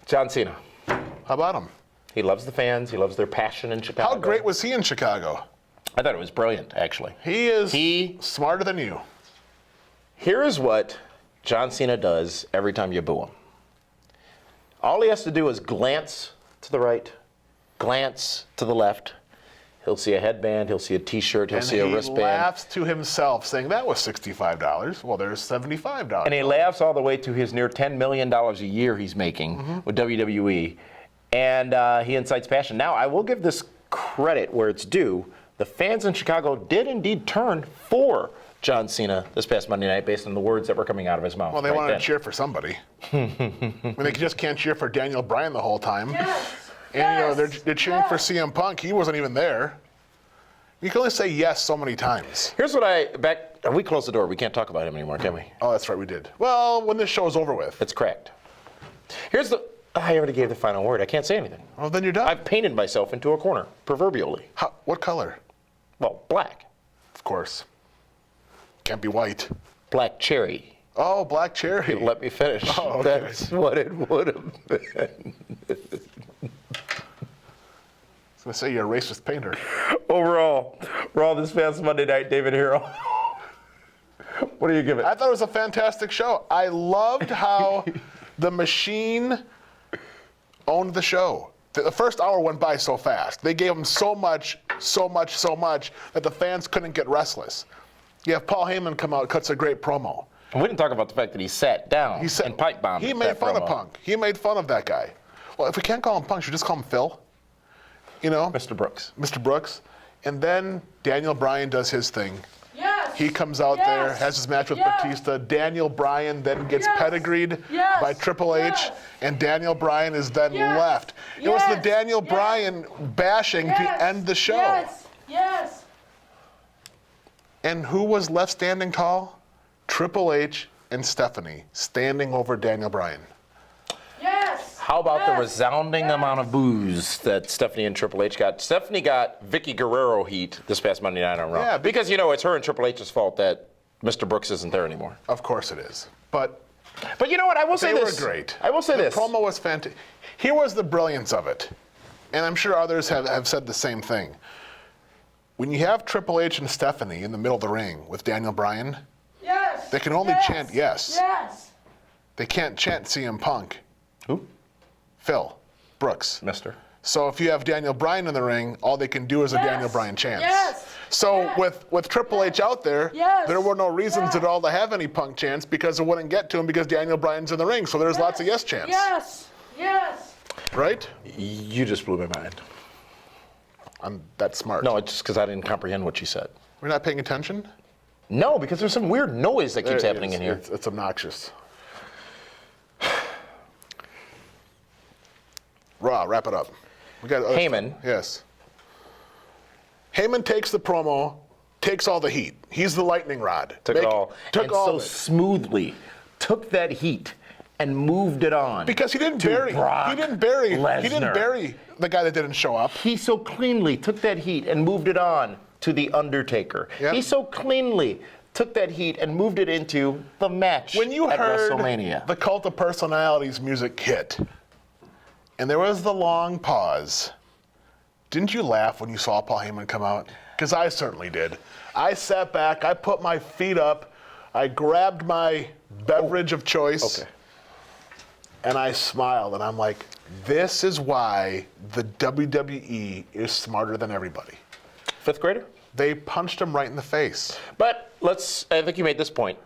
[SPEAKER 3] John Cena.
[SPEAKER 2] How about him?
[SPEAKER 3] He loves the fans. He loves their passion in Chicago.
[SPEAKER 2] How great was he in Chicago?
[SPEAKER 3] I thought it was brilliant, actually.
[SPEAKER 2] He is smarter than you.
[SPEAKER 3] Here is what John Cena does every time you boo him. All he has to do is glance to the right, glance to the left. He'll see a headband, he'll see a T-shirt, he'll see a wristband.
[SPEAKER 2] And he laughs to himself, saying, that was $65. Well, there's $75.
[SPEAKER 3] And he laughs all the way to his near $10 million a year he's making with WWE. And he incites passion. Now, I will give this credit where it's due. The fans in Chicago did indeed turn for John Cena this past Monday night based on the words that were coming out of his mouth.
[SPEAKER 2] Well, they
[SPEAKER 3] right
[SPEAKER 2] wanted
[SPEAKER 3] then.
[SPEAKER 2] to cheer for somebody. I mean, they just can't cheer for Daniel Bryan the whole time. And, you know, they're cheering for CM Punk. He wasn't even there. You can only say yes so many times.
[SPEAKER 3] Here's what we closed the door. We can't talk about him anymore, can we?
[SPEAKER 2] Oh, that's right, we did. Well, when this show is over with.
[SPEAKER 3] It's cracked. I already gave the final word. I can't say anything.
[SPEAKER 2] Well, then you're done.
[SPEAKER 3] I've painted myself into a corner, proverbially.
[SPEAKER 2] What color?
[SPEAKER 3] Well, black.
[SPEAKER 2] Of course. Can't be white.
[SPEAKER 3] Black cherry.
[SPEAKER 2] Oh, black cherry.
[SPEAKER 3] Let me finish.
[SPEAKER 2] Oh, okay.
[SPEAKER 3] That's what it would have been.
[SPEAKER 2] I was going to say you're a racist painter.
[SPEAKER 3] Overall, Raw this past Monday night, David Hero. What do you give it?
[SPEAKER 2] I thought it was a fantastic show. I loved how the Machine owned the show. The first hour went by so fast. They gave them so much that the fans couldn't get restless. You have Paul Heyman come out, cuts a great promo.
[SPEAKER 3] And we didn't talk about the fact that he sat down and pipe bombed.
[SPEAKER 2] He made fun of Punk. He made fun of that guy. Well, if we can't call him Punk, should we just call him Phil? You know?
[SPEAKER 3] Mr. Brooks.
[SPEAKER 2] Mr. Brooks. And then Daniel Bryan does his thing.
[SPEAKER 1] Yes!
[SPEAKER 2] He comes out there, has his match with Batista. Daniel Bryan then gets pedigreed by Triple H, and Daniel Bryan is then left. It was the Daniel Bryan bashing to end the show.
[SPEAKER 1] Yes!
[SPEAKER 2] And who was left standing tall? Triple H and Stephanie standing over Daniel Bryan.
[SPEAKER 1] Yes!
[SPEAKER 3] How about the resounding amount of boos that Stephanie and Triple H got? Stephanie got Vicky Guerrero heat this past Monday night on Raw.
[SPEAKER 2] Yeah,
[SPEAKER 3] because, it's her and Triple H's fault that Mr. Brooks isn't there anymore.
[SPEAKER 2] Of course it is. But
[SPEAKER 3] you know what? I will say this.
[SPEAKER 2] They were great.
[SPEAKER 3] I will say this.
[SPEAKER 2] The promo was fantastic. Here was the brilliance of it. And I'm sure others have said the same thing. When you have Triple H and Stephanie in the middle of the ring with Daniel Bryan,
[SPEAKER 1] Yes.
[SPEAKER 2] they can only chant yes.
[SPEAKER 1] Yes.
[SPEAKER 2] They can't chant CM Punk.
[SPEAKER 3] Who?
[SPEAKER 2] Phil Brooks.
[SPEAKER 3] Mister.
[SPEAKER 2] So if you have Daniel Bryan in the ring, all they can do is a Daniel Bryan chant.
[SPEAKER 1] Yes.
[SPEAKER 2] So
[SPEAKER 1] Yes.
[SPEAKER 2] with Triple H out there,
[SPEAKER 1] Yes.
[SPEAKER 2] there were no reasons
[SPEAKER 1] Yes.
[SPEAKER 2] at all to have any Punk chants because it wouldn't get to him because Daniel Bryan's in the ring. So there's lots of yes chants.
[SPEAKER 1] Yes. Yes.
[SPEAKER 2] Right?
[SPEAKER 3] You just blew my mind.
[SPEAKER 2] I'm that smart.
[SPEAKER 3] No, it's just because I didn't comprehend what you said.
[SPEAKER 2] We're not paying attention?
[SPEAKER 3] No, because there's some weird noise that keeps happening in here.
[SPEAKER 2] It's obnoxious. Raw, wrap it up. We got
[SPEAKER 3] Heyman.
[SPEAKER 2] Yes. Heyman takes the promo, takes all the heat. He's the lightning rod.
[SPEAKER 3] Took it all.
[SPEAKER 2] Took
[SPEAKER 3] and
[SPEAKER 2] all
[SPEAKER 3] so
[SPEAKER 2] of it.
[SPEAKER 3] smoothly took that heat and moved it on.
[SPEAKER 2] Because he didn't
[SPEAKER 3] to
[SPEAKER 2] bury
[SPEAKER 3] Brock
[SPEAKER 2] he didn't bury
[SPEAKER 3] Lesnar.
[SPEAKER 2] the guy that didn't show up.
[SPEAKER 3] He so cleanly took that heat and moved it on to The Undertaker.
[SPEAKER 2] Yep.
[SPEAKER 3] He so cleanly took that heat and moved it into the match
[SPEAKER 2] When you
[SPEAKER 3] at
[SPEAKER 2] heard
[SPEAKER 3] WrestleMania.
[SPEAKER 2] the Cult of Personalities music hit, and there was the long pause, didn't you laugh when you saw Paul Heyman come out? Because I certainly did. I sat back, I put my feet up, I grabbed my beverage of choice, and I smiled, and I'm like, this is why the WWE is smarter than everybody.
[SPEAKER 3] Fifth grader?
[SPEAKER 2] They punched him right in the face.
[SPEAKER 3] But I think you made this point.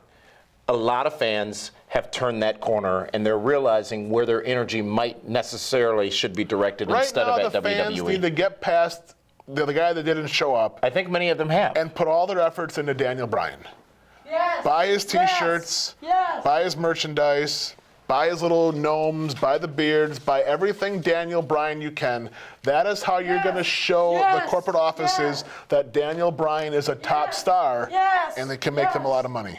[SPEAKER 3] A lot of fans have turned that corner and they're realizing where their energy might necessarily should be directed
[SPEAKER 2] Right
[SPEAKER 3] instead
[SPEAKER 2] now,
[SPEAKER 3] of at
[SPEAKER 2] the
[SPEAKER 3] WWE.
[SPEAKER 2] fans need to get past the guy that didn't show up
[SPEAKER 3] I think many of them have.
[SPEAKER 2] and put all their efforts into Daniel Bryan.
[SPEAKER 1] Yes.
[SPEAKER 2] Buy his T-shirts,
[SPEAKER 1] Yes.
[SPEAKER 2] buy his merchandise, buy his little gnomes, buy the beards, buy everything Daniel Bryan you can. That is how you're going to show the corporate offices that Daniel Bryan is a top star, and they can make them a lot of money.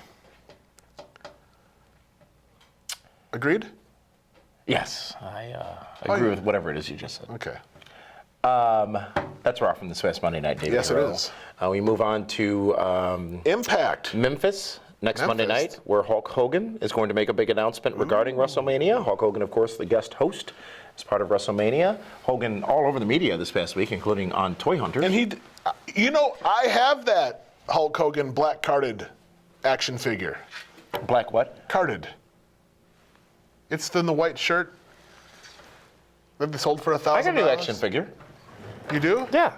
[SPEAKER 2] Agreed?
[SPEAKER 3] Yes, I agree with whatever it is you just said.
[SPEAKER 2] Okay.
[SPEAKER 3] That's Raw from this past Monday night, David.
[SPEAKER 2] Yes, it is.
[SPEAKER 3] We move on to
[SPEAKER 2] Impact.
[SPEAKER 3] Memphis next Monday night, where Hulk Hogan is going to make a big announcement regarding WrestleMania. Hulk Hogan, of course, the guest host as part of WrestleMania. Hogan all over the media this past week, including on Toy Hunters.
[SPEAKER 2] And I have that Hulk Hogan black carded action figure.
[SPEAKER 3] Black what?
[SPEAKER 2] Carded. It's in the white shirt. They've sold for $1,000.
[SPEAKER 3] I got a new action figure.
[SPEAKER 2] You do?
[SPEAKER 3] Yeah.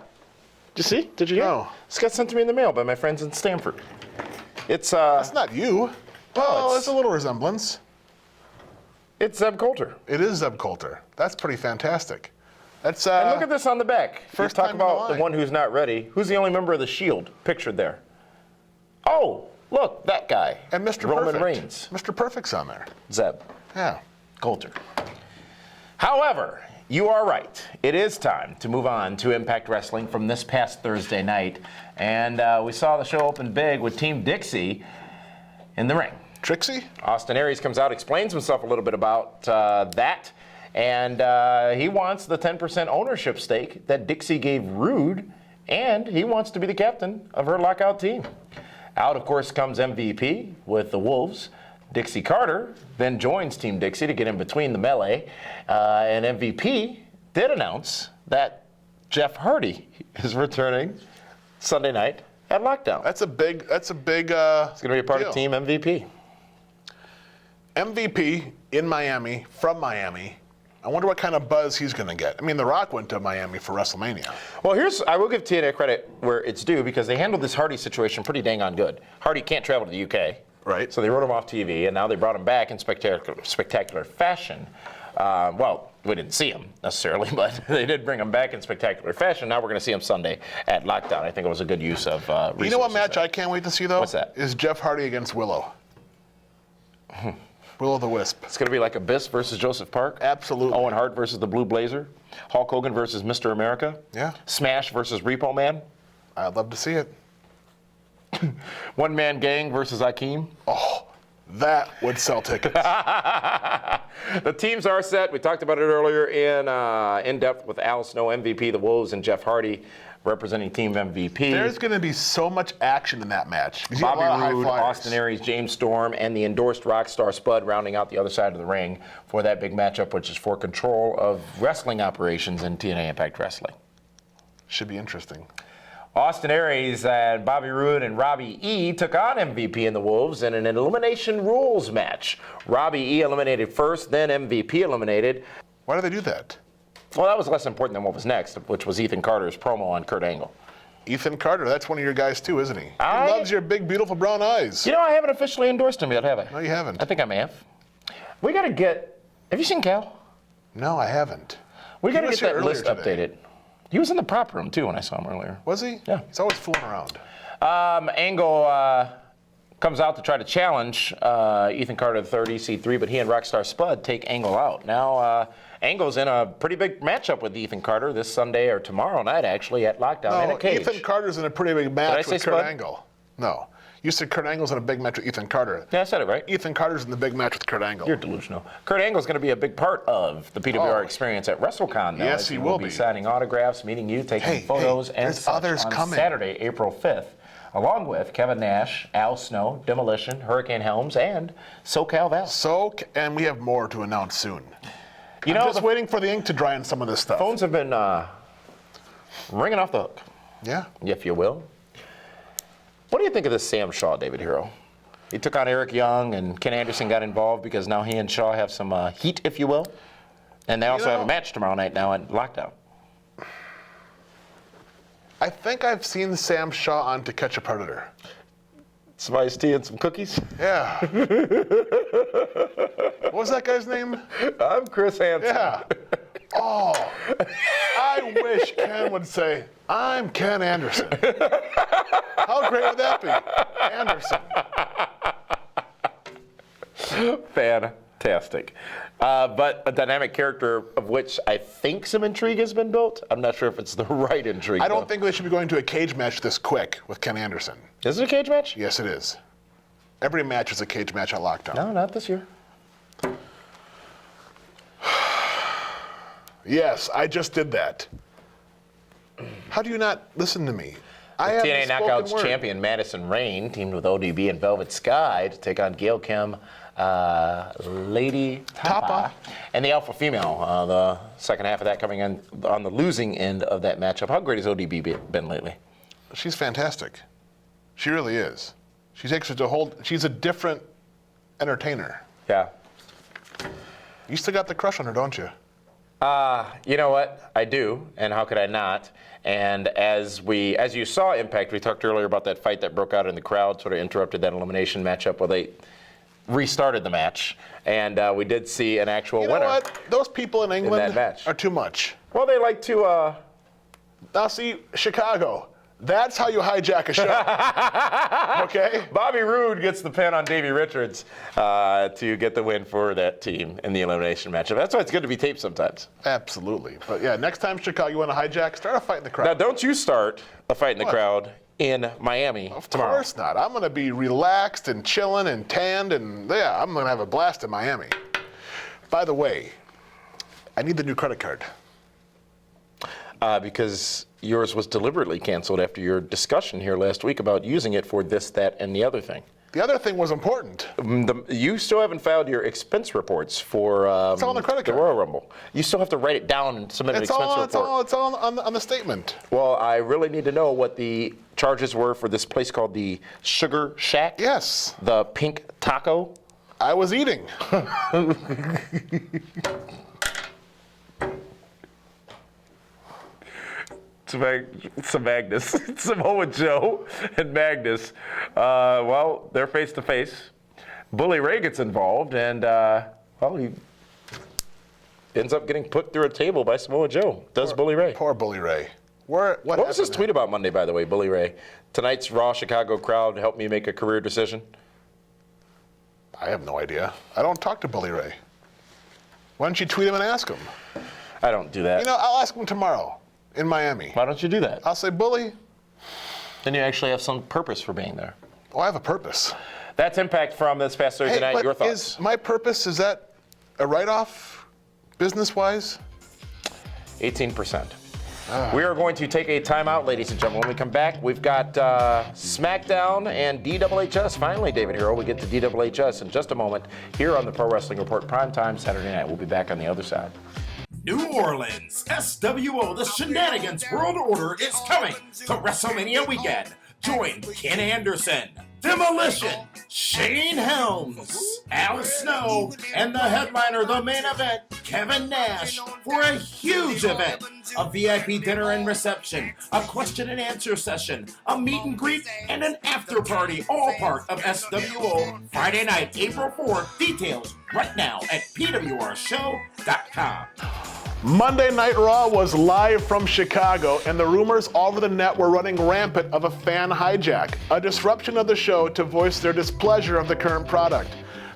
[SPEAKER 3] Did you see? Did you hear?
[SPEAKER 2] No.
[SPEAKER 3] This got sent to me in the mail by my friends in Stamford. It's
[SPEAKER 2] That's not you. Oh,
[SPEAKER 3] it's-
[SPEAKER 2] it's a little resemblance.
[SPEAKER 3] It's Zeb Coulter.
[SPEAKER 2] It is Zeb Coulter. That's pretty fantastic. That's
[SPEAKER 3] And look at this on the back.
[SPEAKER 2] first
[SPEAKER 3] Talk
[SPEAKER 2] time in the
[SPEAKER 3] about the
[SPEAKER 2] line.
[SPEAKER 3] one who's not ready. Who's the only member of the Shield pictured there? Oh, look, that guy.
[SPEAKER 2] and Mr.
[SPEAKER 3] Roman
[SPEAKER 2] Perfect.
[SPEAKER 3] Reigns.
[SPEAKER 2] Mr. Perfect's on there.
[SPEAKER 3] Zeb
[SPEAKER 2] Yeah.
[SPEAKER 3] Coulter. However, you are right. It is time to move on to Impact Wrestling from this past Thursday night. And we saw the show open big with Team Dixie in the ring.
[SPEAKER 2] Trixie?
[SPEAKER 3] Austin Aries comes out, explains himself a little bit about that, and he wants the 10% ownership stake that Dixie gave Rude, and he wants to be the captain of her lockout team. Out, of course, comes MVP with the Wolves. Dixie Carter then joins Team Dixie to get in between the melee, and MVP did announce that Jeff Hardy is returning Sunday night at Lockdown.
[SPEAKER 2] That's a big.
[SPEAKER 3] It's going to be a part
[SPEAKER 2] deal.
[SPEAKER 3] of Team MVP.
[SPEAKER 2] MVP in Miami, from Miami. I wonder what kind of buzz he's going to get. I mean, The Rock went to Miami for WrestleMania.
[SPEAKER 3] Well, I will give TNA credit where it's due because they handled this Hardy situation pretty dang on good. Hardy can't travel to the UK.
[SPEAKER 2] Right.
[SPEAKER 3] So they wrote him off TV, and now they brought him back in spectacular fashion. Well, we didn't see him necessarily, but they did bring him back in spectacular fashion. Now we're going to see him Sunday at Lockdown. I think it was a good use of resources.
[SPEAKER 2] You know what match
[SPEAKER 3] there.
[SPEAKER 2] I can't wait to see, though?
[SPEAKER 3] What's that?
[SPEAKER 2] Is Jeff Hardy against Willow. Willow the Wisp.
[SPEAKER 3] It's going to be like Abyss versus Joseph Park.
[SPEAKER 2] Absolutely.
[SPEAKER 3] Owen Hart versus the Blue Blazer. Hulk Hogan versus Mr. America.
[SPEAKER 2] Yeah.
[SPEAKER 3] Smash versus Repo Man.
[SPEAKER 2] I'd love to see it.
[SPEAKER 3] One Man Gang versus Akeem.
[SPEAKER 2] Oh, That would sell tickets.
[SPEAKER 3] The teams are set. We talked about it earlier in depth with Al Snow, MVP, the Wolves, and Jeff Hardy representing Team MVP.
[SPEAKER 2] There's going to be so much action in that match.
[SPEAKER 3] Bobby Roode, Austin Aries, James Storm, and the endorsed Rockstar Spud rounding out the other side of the ring for that big matchup, which is for control of wrestling operations in TNA Impact Wrestling.
[SPEAKER 2] Should be interesting.
[SPEAKER 3] Austin Aries and Bobby Roode and Robbie E took on MVP and the Wolves in an elimination rules match. Robbie E eliminated first, then MVP eliminated.
[SPEAKER 2] Why do they do that?
[SPEAKER 3] Well, that was less important than what was next, which was Ethan Carter's promo on Kurt Angle.
[SPEAKER 2] Ethan Carter, that's one of your guys too, isn't he? He loves your big, beautiful brown eyes.
[SPEAKER 3] You know, I haven't officially endorsed him yet, have I?
[SPEAKER 2] No, you haven't.
[SPEAKER 3] I think I may have. We got to get... Have you seen Cal?
[SPEAKER 2] No, I haven't.
[SPEAKER 3] We got to get that list
[SPEAKER 2] today.
[SPEAKER 3] updated. He was in the prop room, too, when I saw him earlier.
[SPEAKER 2] Was he?
[SPEAKER 3] Yeah.
[SPEAKER 2] He's always fooling around.
[SPEAKER 3] Angle comes out to try to challenge Ethan Carter the third EC3, but he and Rockstar Spud take Angle out. Now, Angle's in a pretty big matchup with Ethan Carter this Sunday or tomorrow night, actually, at Lockdown in a cage.
[SPEAKER 2] Ethan Carter's in a pretty big match with Kurt
[SPEAKER 3] Spud?
[SPEAKER 2] Angle. No. You said Kurt Angle's in a big match with Ethan Carter.
[SPEAKER 3] Yeah, I said it right.
[SPEAKER 2] Ethan Carter's in the big match with Kurt Angle.
[SPEAKER 3] You're delusional. Kurt Angle's going to be a big part of the PWR experience at WrestleCon now.
[SPEAKER 2] Yes, he will be.
[SPEAKER 3] Signing autographs, meeting you, taking photos, and
[SPEAKER 2] there's
[SPEAKER 3] such
[SPEAKER 2] others
[SPEAKER 3] on
[SPEAKER 2] coming.
[SPEAKER 3] Saturday, April 5th, along with Kevin Nash, Al Snow, Demolition, Hurricane Helms, and SoCal Val.
[SPEAKER 2] And we have more to announce soon.
[SPEAKER 3] I'm
[SPEAKER 2] just waiting for the ink to dry on some of this stuff.
[SPEAKER 3] Phones have been ringing off the hook.
[SPEAKER 2] Yeah.
[SPEAKER 3] If you will. What do you think of this Sam Shaw, David Hero? He took on Eric Young, and Ken Anderson got involved because now he and Shaw have some heat, if you will. And they also have a match tomorrow night now at Lockdown.
[SPEAKER 2] I think I've seen Sam Shaw on To Catch a Predator.
[SPEAKER 3] Some iced tea and some cookies?
[SPEAKER 2] Yeah. What was that guy's name?
[SPEAKER 3] I'm Chris Hansen.
[SPEAKER 2] Yeah. Oh, I wish Ken would say, I'm Ken Anderson. How great would that be? Anderson.
[SPEAKER 3] Fantastic. But a dynamic character of which I think some intrigue has been built. I'm not sure if it's the right intrigue.
[SPEAKER 2] I don't think they should be going to a cage match this quick with Ken Anderson.
[SPEAKER 3] Is it a cage match?
[SPEAKER 2] Yes, it is. Every match is a cage match at Lockdown.
[SPEAKER 3] No, not this year.
[SPEAKER 2] Yes, I just did that. How do you not listen to me?
[SPEAKER 3] The TNA Knockouts champion Madison Rain teamed with ODB and Velvet Sky to take on Gail Kim, Lady Tapa, and the Alpha Female. The second half of that coming in on the losing end of that matchup. How great has ODB been lately?
[SPEAKER 2] She's fantastic. She really is. She takes it to hold. She's a different entertainer.
[SPEAKER 3] Yeah.
[SPEAKER 2] You still got the crush on her, don't you?
[SPEAKER 3] You know what? I do, and how could I not? And as you saw Impact, we talked earlier about that fight that broke out in the crowd, sort of interrupted that elimination matchup. Well, they restarted the match, and we did see an actual winner.
[SPEAKER 2] You know what? Those people in England are too much.
[SPEAKER 3] Well, they like to...
[SPEAKER 2] Now see, Chicago. That's how you hijack a show. Okay?
[SPEAKER 3] Bobby Roode gets the pin on Davey Richards to get the win for that team in the elimination matchup. That's why it's good to be taped sometimes.
[SPEAKER 2] Absolutely. But yeah, next time Chicago you want to hijack, start a fight in the crowd.
[SPEAKER 3] Now, don't you start a fight in the crowd in Miami tomorrow.
[SPEAKER 2] Of course not. I'm going to be relaxed and chilling and tanned, and yeah, I'm going to have a blast in Miami. By the way, I need the new credit card.
[SPEAKER 3] Because yours was deliberately canceled after your discussion here last week about using it for this, that, and the other thing.
[SPEAKER 2] The other thing was important.
[SPEAKER 3] You still haven't filed your expense reports for
[SPEAKER 2] it's all on the credit card.
[SPEAKER 3] Royal Rumble. You still have to write it down and submit an expense report.
[SPEAKER 2] It's all on the statement.
[SPEAKER 3] Well, I really need to know what the charges were for this place called the Sugar Shack.
[SPEAKER 2] Yes.
[SPEAKER 3] The Pink Taco.
[SPEAKER 2] I was eating.
[SPEAKER 3] Some Magnus, Samoa Joe and Magnus. Well, they're face to face. Bully Ray gets involved, and he ends up getting put through a table by Samoa Joe. Bully Ray?
[SPEAKER 2] Poor Bully Ray.
[SPEAKER 3] What was his tweet about Monday, by the way, Bully Ray? Tonight's Raw Chicago crowd helped me make a career decision.
[SPEAKER 2] I have no idea. I don't talk to Bully Ray. Why don't you tweet him and ask him?
[SPEAKER 3] I don't do that.
[SPEAKER 2] You know, I'll ask him tomorrow. In Miami.
[SPEAKER 3] Why don't you do that?
[SPEAKER 2] I'll say, Bully.
[SPEAKER 3] Then you actually have some purpose for being there.
[SPEAKER 2] Oh, I have a purpose.
[SPEAKER 3] That's Impact from this past Thursday night.
[SPEAKER 2] But
[SPEAKER 3] Your thoughts?
[SPEAKER 2] is my purpose, is that a write-off business-wise?
[SPEAKER 3] 18%. We are going to take a timeout, ladies and gentlemen. When we come back, we've got SmackDown and DWHS. Finally, David Hero, we get to DWHS in just a moment here on the Pro Wrestling Report, primetime Saturday night. We'll be back on the other side.
[SPEAKER 4] New Orleans, SWO, the Shenanigans World Order is coming to WrestleMania weekend. Join Ken Anderson, Demolition, Shane Helms, Al Snow, and the headliner, the main event, Kevin Nash, for a huge event. A VIP dinner and reception, a question and answer session, a meet and greet, and an after party, all part of SWO, Friday night, April 4th. Details right now at PWRshow.com.
[SPEAKER 2] Monday Night Raw was live from Chicago, and the rumors all over the net were running rampant of a fan hijack, a disruption of the show to voice their displeasure of the current product.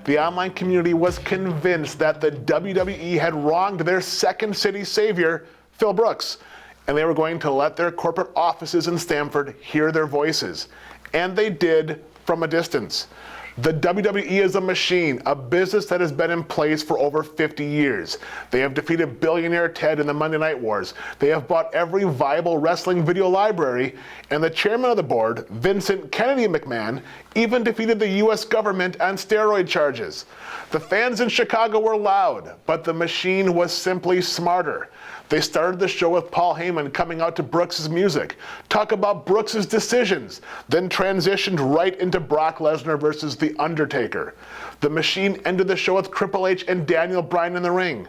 [SPEAKER 2] The online community was convinced that the WWE had wronged their Second City savior, Phil Brooks, and they were going to let their corporate offices in Stamford hear their voices. And they did from a distance. The WWE is a machine, a business that has been in place for over 50 years. They have defeated billionaire Ted in the Monday Night Wars. They have bought every viable wrestling video library, and the chairman of the board, Vincent Kennedy McMahon, even defeated the US government on steroid charges. The fans in Chicago were loud, but the machine was simply smarter. They started the show with Paul Heyman coming out to Brooks' music, talk about Brooks' decisions, then transitioned right into Brock Lesnar versus The Undertaker. The machine ended the show with Triple H and Daniel Bryan in the ring.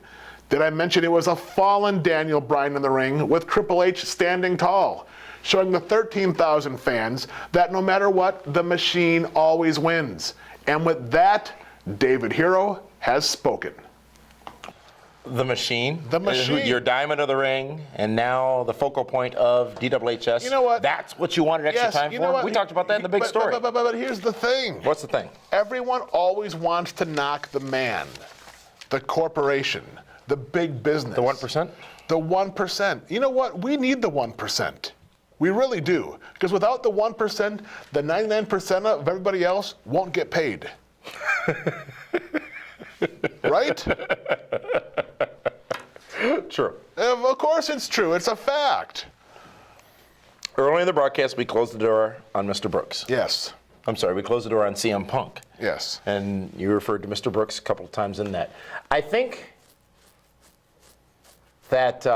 [SPEAKER 2] Did I mention it was a fallen Daniel Bryan in the ring with Triple H standing tall, showing the 13,000 fans that no matter what, the machine always wins. And with that, David Hero has spoken.
[SPEAKER 3] The Machine.
[SPEAKER 2] The Machine.
[SPEAKER 3] Your diamond of the ring, and now the focal point of DWHS.
[SPEAKER 2] You know what?
[SPEAKER 3] That's what you wanted extra time for? We talked about that in the big story.
[SPEAKER 2] But here's the thing.
[SPEAKER 3] What's the thing?
[SPEAKER 2] Everyone always wants to knock the man, the corporation, the big business.
[SPEAKER 3] The 1%?
[SPEAKER 2] The 1%. You know what? We need the 1%. We really do. Because without the 1%, the 99% of everybody else won't get paid. Right?
[SPEAKER 3] True.
[SPEAKER 2] Of course it's true. It's a fact.
[SPEAKER 3] Early in the broadcast, we closed the door on Mr. Brooks.
[SPEAKER 2] Yes.
[SPEAKER 3] I'm sorry, we closed the door on CM Punk.
[SPEAKER 2] Yes.
[SPEAKER 3] And you referred to Mr. Brooks a couple of times in that. I think that...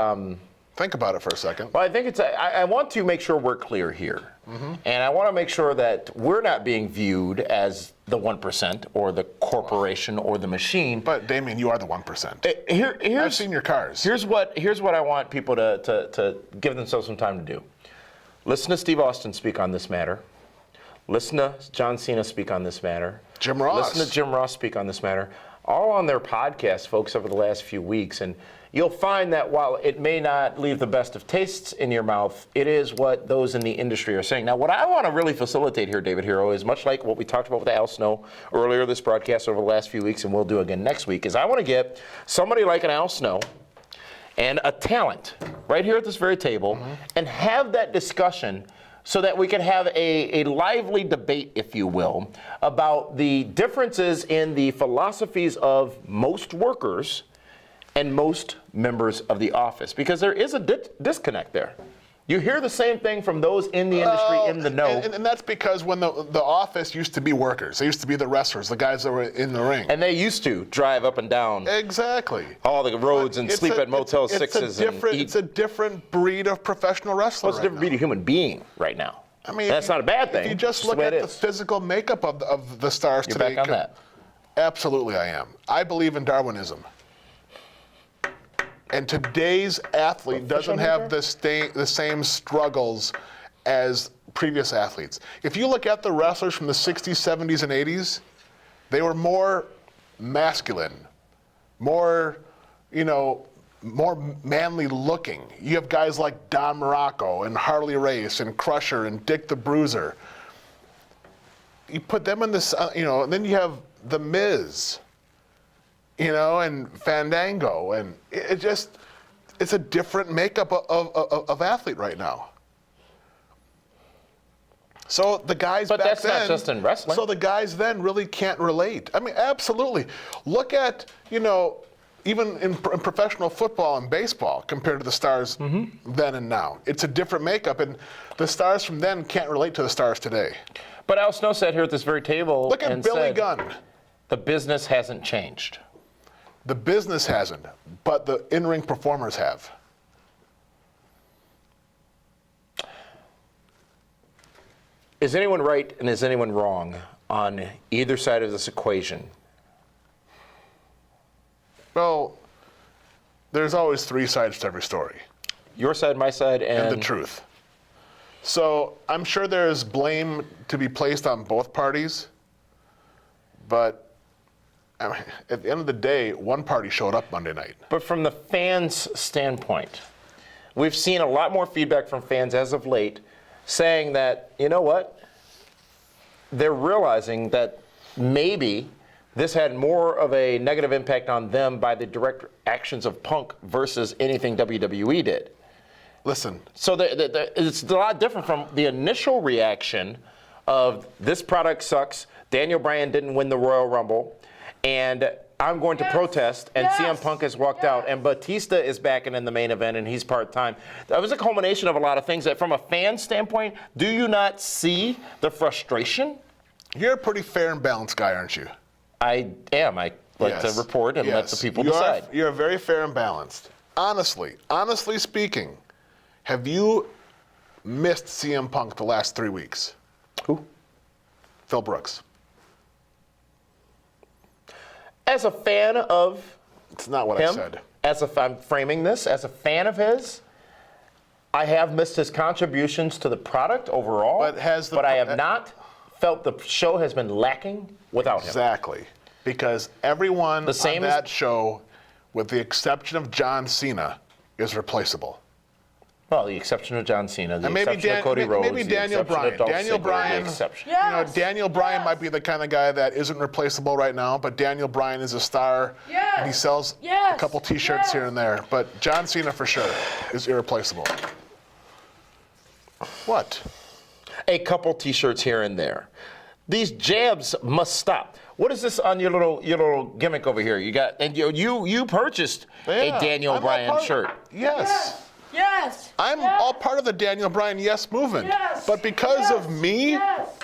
[SPEAKER 2] Think about it for a second.
[SPEAKER 3] Well, I think it's. I want to make sure we're clear here, and I want to make sure that we're not being viewed as the 1% or the corporation or the machine.
[SPEAKER 2] But Damien, you are the 1%.
[SPEAKER 3] Here's,
[SPEAKER 2] I've seen your cars.
[SPEAKER 3] Here's what I want people to give themselves some time to do. Listen to Steve Austin speak on this matter. Listen to John Cena speak on this matter.
[SPEAKER 2] Jim Ross.
[SPEAKER 3] Listen to Jim Ross speak on this matter. All on their podcast, folks, over the last few weeks. And you'll find that while it may not leave the best of tastes in your mouth, it is what those in the industry are saying. Now, what I want to really facilitate here, David Hero, is much like what we talked about with Al Snow earlier this broadcast over the last few weeks, and we'll do again next week, is I want to get somebody like an Al Snow and a talent right here at this very table and have that discussion so that we can have a lively debate, if you will, about the differences in the philosophies of most workers and most members of the office, because there is a disconnect there. You hear the same thing from those in the industry in the know.
[SPEAKER 2] And that's because when the office used to be workers, they used to be the wrestlers, the guys that were in the ring.
[SPEAKER 3] And they used to drive up and down
[SPEAKER 2] exactly
[SPEAKER 3] all the roads and sleep at Motel 6s and eat.
[SPEAKER 2] It's a different breed of professional wrestler.
[SPEAKER 3] Well, it's a different breed of human being right now.
[SPEAKER 2] I mean,
[SPEAKER 3] that's not a bad thing.
[SPEAKER 2] If you just look at the physical makeup of the stars
[SPEAKER 3] You're
[SPEAKER 2] today.
[SPEAKER 3] Back on that.
[SPEAKER 2] Absolutely, I am. I believe in Darwinism. And today's athlete doesn't have the same struggles as previous athletes. If you look at the wrestlers from the 60s, 70s, and 80s, they were more masculine, more, more manly looking. You have guys like Don Morocco and Harley Race and Crusher and Dick the Bruiser. You put them in this, and then you have The Miz. And Fandango, and it's a different makeup of athlete right now. So the guys
[SPEAKER 3] But
[SPEAKER 2] back
[SPEAKER 3] that's
[SPEAKER 2] then,
[SPEAKER 3] not just in wrestling.
[SPEAKER 2] So the guys then really can't relate. I mean, absolutely. Look at, even in professional football and baseball compared to the stars then and now. It's a different makeup, and the stars from then can't relate to the stars today.
[SPEAKER 3] But Al Snow sat here at this very table
[SPEAKER 2] Look at
[SPEAKER 3] and
[SPEAKER 2] Billy
[SPEAKER 3] said,
[SPEAKER 2] Gunn.
[SPEAKER 3] the business hasn't changed.
[SPEAKER 2] The business hasn't, but the in-ring performers have.
[SPEAKER 3] Is anyone right and is anyone wrong on either side of this equation?
[SPEAKER 2] Well, there's always three sides to every story.
[SPEAKER 3] Your side, my side,
[SPEAKER 2] And the truth. So I'm sure there's blame to be placed on both parties, but I mean, at the end of the day, one party showed up Monday night.
[SPEAKER 3] But from the fans' standpoint, we've seen a lot more feedback from fans as of late saying that, you know what? They're realizing that maybe this had more of a negative impact on them by the direct actions of Punk versus anything WWE did.
[SPEAKER 2] Listen.
[SPEAKER 3] So it's a lot different from the initial reaction of this product sucks, Daniel Bryan didn't win the Royal Rumble, and I'm going to protest, and CM Punk has walked out, and Batista is back in the main event, and he's part-time. That was a culmination of a lot of things that from a fan standpoint, do you not see the frustration?
[SPEAKER 2] You're a pretty fair and balanced guy, aren't you?
[SPEAKER 3] I am. I like to report and let the people decide.
[SPEAKER 2] You're very fair and balanced. Honestly speaking, have you missed CM Punk the last 3 weeks?
[SPEAKER 3] Who?
[SPEAKER 2] Phil Brooks.
[SPEAKER 3] As a fan of
[SPEAKER 2] It's not what
[SPEAKER 3] him,
[SPEAKER 2] I said.
[SPEAKER 3] I'm framing this, as a fan of his, I have missed his contributions to the product overall, but I have not felt the show has been lacking without him.
[SPEAKER 2] Exactly. Because everyone on that show, with the exception of John Cena, is replaceable.
[SPEAKER 3] Well, the exception of John Cena, the
[SPEAKER 2] And maybe
[SPEAKER 3] exception of Cody Rhodes,
[SPEAKER 2] maybe Daniel Bryan. Daniel Bryan, Daniel Bryan might be the kind of guy that isn't replaceable right now, but Daniel Bryan is a star, and he sells a couple T-shirts here and there. But John Cena for sure is irreplaceable. What?
[SPEAKER 3] A couple T-shirts here and there. These jabs must stop. What is this on your little gimmick over here? You got, and you purchased a Daniel Bryan shirt.
[SPEAKER 2] Yes.
[SPEAKER 9] Yes.
[SPEAKER 2] I'm all part of the Daniel Bryan Yes movement.
[SPEAKER 9] Yes.
[SPEAKER 2] But because of me,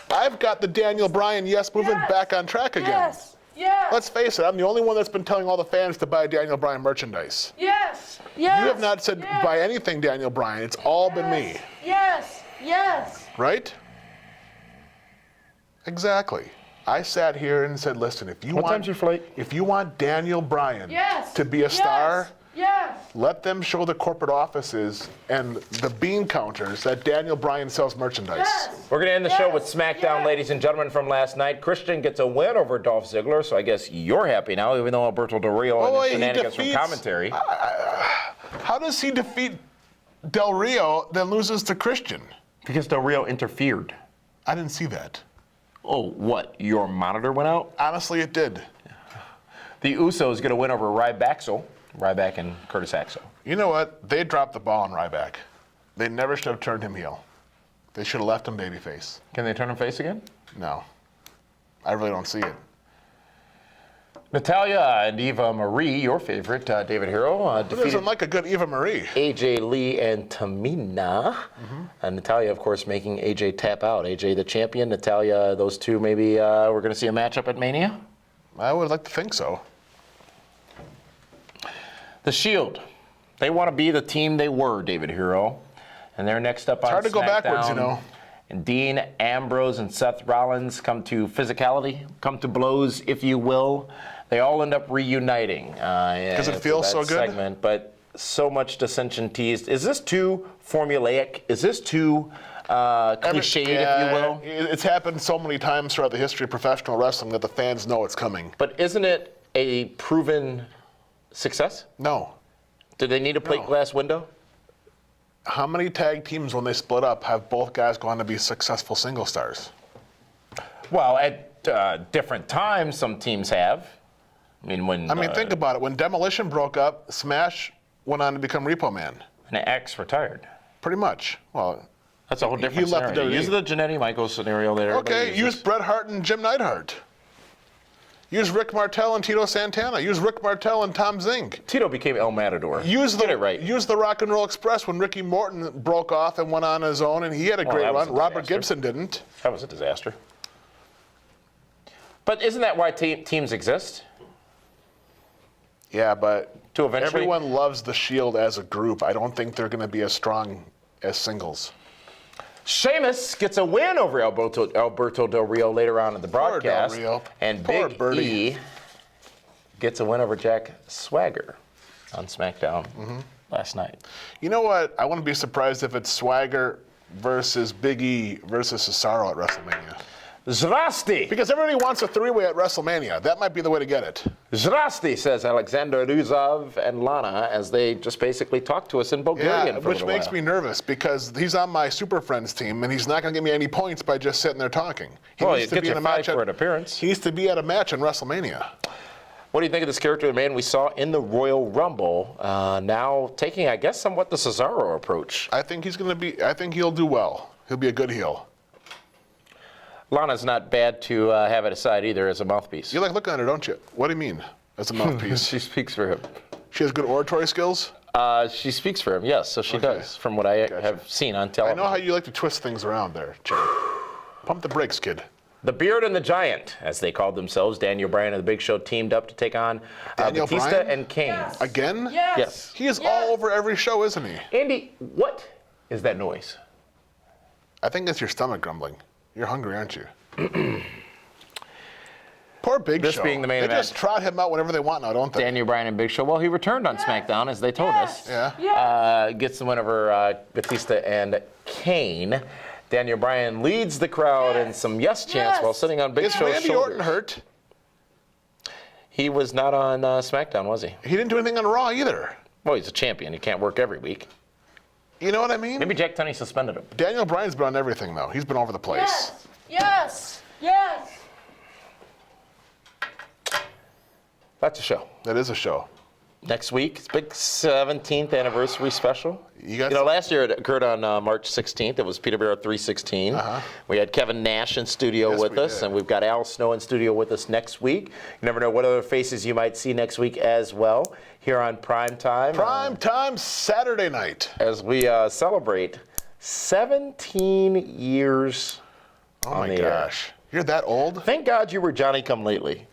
[SPEAKER 2] I've got the Daniel Bryan Yes movement back on track again.
[SPEAKER 9] Yes. Yes.
[SPEAKER 2] Let's face it, I'm the only one that's been telling all the fans to buy Daniel Bryan merchandise.
[SPEAKER 9] Yes. Yes.
[SPEAKER 2] You have not said buy anything Daniel Bryan. It's all been me.
[SPEAKER 9] Yes. Yes.
[SPEAKER 2] Right? Exactly. I sat here and said, listen, if you want Daniel Bryan to be a star, let them show the corporate offices and the bean counters that Daniel Bryan sells merchandise.
[SPEAKER 3] We're going to end the show with SmackDown, ladies and gentlemen, from last night. Christian gets a win over Dolph Ziggler, so I guess you're happy now, even though Alberto Del Rio and the shenanigans from commentary.
[SPEAKER 2] How does he defeat Del Rio, then loses to Christian?
[SPEAKER 3] Because Del Rio interfered.
[SPEAKER 2] I didn't see that.
[SPEAKER 3] Oh, what? Your monitor went out?
[SPEAKER 2] Honestly, it did.
[SPEAKER 3] The Usos going to win over Ryback and Curtis Axel.
[SPEAKER 2] You know what? They dropped the ball on Ryback. They never should have turned him heel. They should have left him babyface.
[SPEAKER 3] Can they turn him face again?
[SPEAKER 2] No. I really don't see it.
[SPEAKER 3] Natalia and Eva Marie, your favorite, David Hero,
[SPEAKER 2] Who doesn't like a good Eva Marie?
[SPEAKER 3] AJ Lee and Tamina. And Natalia, of course, making AJ tap out. AJ the champion, Natalia, those two, maybe we're going to see a matchup at Mania?
[SPEAKER 2] I would like to think so.
[SPEAKER 3] The Shield. They want to be the team they were, David Hero. And they're next up on SmackDown.
[SPEAKER 2] It's hard to go backwards, you know.
[SPEAKER 3] And Dean Ambrose and Seth Rollins come to physicality, come to blows, if you will. They all end up reuniting.
[SPEAKER 2] Because it feels so good.
[SPEAKER 3] Segment, but so much dissension teased. Is this too formulaic? Is this too cliched, if you will?
[SPEAKER 2] It's happened so many times throughout the history of professional wrestling that the fans know it's coming.
[SPEAKER 3] But isn't it a proven success?
[SPEAKER 2] No.
[SPEAKER 3] Do they need a plate glass window?
[SPEAKER 2] How many tag teams, when they split up, have both guys gone to be successful single stars?
[SPEAKER 3] Well, at different times, some teams have.
[SPEAKER 2] Think about it. When Demolition broke up, Smash went on to become Repo Man.
[SPEAKER 3] And X retired.
[SPEAKER 2] Pretty much. Well,
[SPEAKER 3] That's a whole different
[SPEAKER 2] He left the
[SPEAKER 3] scenario.
[SPEAKER 2] WWE.
[SPEAKER 3] Use the Jannetty Michaels scenario there.
[SPEAKER 2] Okay, use Bret Hart and Jim Neidhart. Use Rick Martel and Tito Santana. Use Rick Martel and Tom Zink.
[SPEAKER 3] Tito became El Matador.
[SPEAKER 2] Use
[SPEAKER 3] Get it right.
[SPEAKER 2] Use the Rock and Roll Express when Ricky Morton broke off and went on his own, and he had a great
[SPEAKER 3] that was
[SPEAKER 2] run.
[SPEAKER 3] a
[SPEAKER 2] Robert
[SPEAKER 3] disaster.
[SPEAKER 2] Gibson didn't.
[SPEAKER 3] That was a disaster. But isn't that why teams exist?
[SPEAKER 2] Yeah, but
[SPEAKER 3] To eventually-
[SPEAKER 2] everyone loves the Shield as a group. I don't think they're going to be as strong as singles.
[SPEAKER 3] Sheamus gets a win over Alberto Del Rio later on in the broadcast.
[SPEAKER 2] Del Rio.
[SPEAKER 3] And
[SPEAKER 2] Poor
[SPEAKER 3] Big
[SPEAKER 2] Bertie.
[SPEAKER 3] E gets a win over Jack Swagger on SmackDown last night.
[SPEAKER 2] You know what? I wouldn't be surprised if it's Swagger versus Big E versus Cesaro at WrestleMania.
[SPEAKER 3] Zdrasty!
[SPEAKER 2] Because everybody wants a three-way at WrestleMania. That might be the way to get it.
[SPEAKER 3] Zdrasty, says Alexander Ruzov and Lana as they just basically talk to us in Bulgarian for a
[SPEAKER 2] which
[SPEAKER 3] little
[SPEAKER 2] makes
[SPEAKER 3] while.
[SPEAKER 2] me nervous because he's on my Super Friends team and he's not going to give me any points by just sitting there talking.
[SPEAKER 3] Well,
[SPEAKER 2] needs
[SPEAKER 3] he
[SPEAKER 2] to
[SPEAKER 3] gets
[SPEAKER 2] be in
[SPEAKER 3] you
[SPEAKER 2] a
[SPEAKER 3] 5
[SPEAKER 2] match
[SPEAKER 3] for an appearance.
[SPEAKER 2] He needs to be at a match in WrestleMania.
[SPEAKER 3] What do you think of this character, the man we saw in the Royal Rumble, now taking, I guess, somewhat the Cesaro approach?
[SPEAKER 2] I think he's going to be. I think he'll do well. He'll be a good heel.
[SPEAKER 3] Lana's not bad to have at his side either as a mouthpiece.
[SPEAKER 2] You like looking at her, don't you? What do you mean? As a mouthpiece.
[SPEAKER 3] She speaks for him.
[SPEAKER 2] She has good oratory skills.
[SPEAKER 3] She speaks for him, yes, so she does, from what I have seen on
[SPEAKER 2] I
[SPEAKER 3] television.
[SPEAKER 2] know how you like to twist things around there, Jerry. Pump the brakes, kid.
[SPEAKER 3] The Beard and the Giant, as they called themselves, Daniel Bryan and the Big Show teamed up to take on
[SPEAKER 2] Daniel
[SPEAKER 3] Batista
[SPEAKER 2] Bryan?
[SPEAKER 3] and Kane.
[SPEAKER 9] Yes.
[SPEAKER 2] Again?
[SPEAKER 9] Yes.
[SPEAKER 3] Yes.
[SPEAKER 2] He is all over every show, isn't he?
[SPEAKER 3] Andy, what is that noise?
[SPEAKER 2] I think it's your stomach grumbling. You're hungry, aren't you? Poor Big
[SPEAKER 3] This
[SPEAKER 2] Show.
[SPEAKER 3] being the main
[SPEAKER 2] they
[SPEAKER 3] event.
[SPEAKER 2] just trot him out whenever they want now, don't they?
[SPEAKER 3] Daniel Bryan and Big Show. Well, he returned on SmackDown, as they told us.
[SPEAKER 2] Yeah.
[SPEAKER 3] Gets the win over Batista and Kane. Daniel Bryan leads the crowd in some yes chants while sitting on Big
[SPEAKER 2] Is
[SPEAKER 3] Show's
[SPEAKER 2] Randy
[SPEAKER 3] shoulders.
[SPEAKER 2] Orton hurt?
[SPEAKER 3] He was not on SmackDown, was he?
[SPEAKER 2] He didn't do anything on Raw either.
[SPEAKER 3] Well, he's a champion. He can't work every week.
[SPEAKER 2] You know what I mean?
[SPEAKER 3] Maybe Jack Tunney suspended him.
[SPEAKER 2] Daniel Bryan's been on everything, though. He's been all over the place.
[SPEAKER 9] Yes. Yes. Yes.
[SPEAKER 3] That's a show.
[SPEAKER 2] That is a show.
[SPEAKER 3] Next week, it's big 17th anniversary special.
[SPEAKER 2] You got
[SPEAKER 3] Last year it occurred on March 16th. It was PWR 316. We had Kevin Nash in studio with
[SPEAKER 2] we
[SPEAKER 3] us,
[SPEAKER 2] did.
[SPEAKER 3] and we've got Al Snow in studio with us next week. You never know what other faces you might see next week as well here on PrimeTime.
[SPEAKER 2] Prime time Saturday night.
[SPEAKER 3] As we celebrate 17 years
[SPEAKER 2] Oh
[SPEAKER 3] on
[SPEAKER 2] my
[SPEAKER 3] the air.
[SPEAKER 2] gosh. You're that old?
[SPEAKER 3] Thank God you were Johnny Come Lately,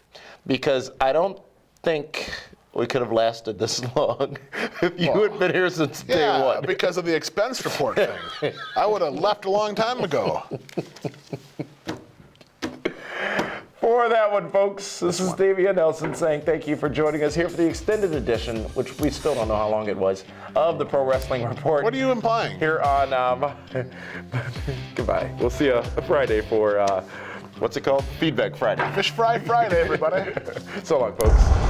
[SPEAKER 3] because I don't think we could have lasted this long if you had been here since day
[SPEAKER 2] Yeah,
[SPEAKER 3] one.
[SPEAKER 2] because of the expense report thing. I would have left a long time ago.
[SPEAKER 3] For that one, folks, this is Davia Nelson saying thank you for joining us here for the extended edition, which we still don't know how long it was, of the Pro Wrestling Report.
[SPEAKER 2] What are you implying?
[SPEAKER 3] Here on, goodbye. We'll see you Friday for, what's it called? Feedback Friday.
[SPEAKER 2] Fish Fry Friday, everybody.
[SPEAKER 3] So long, folks.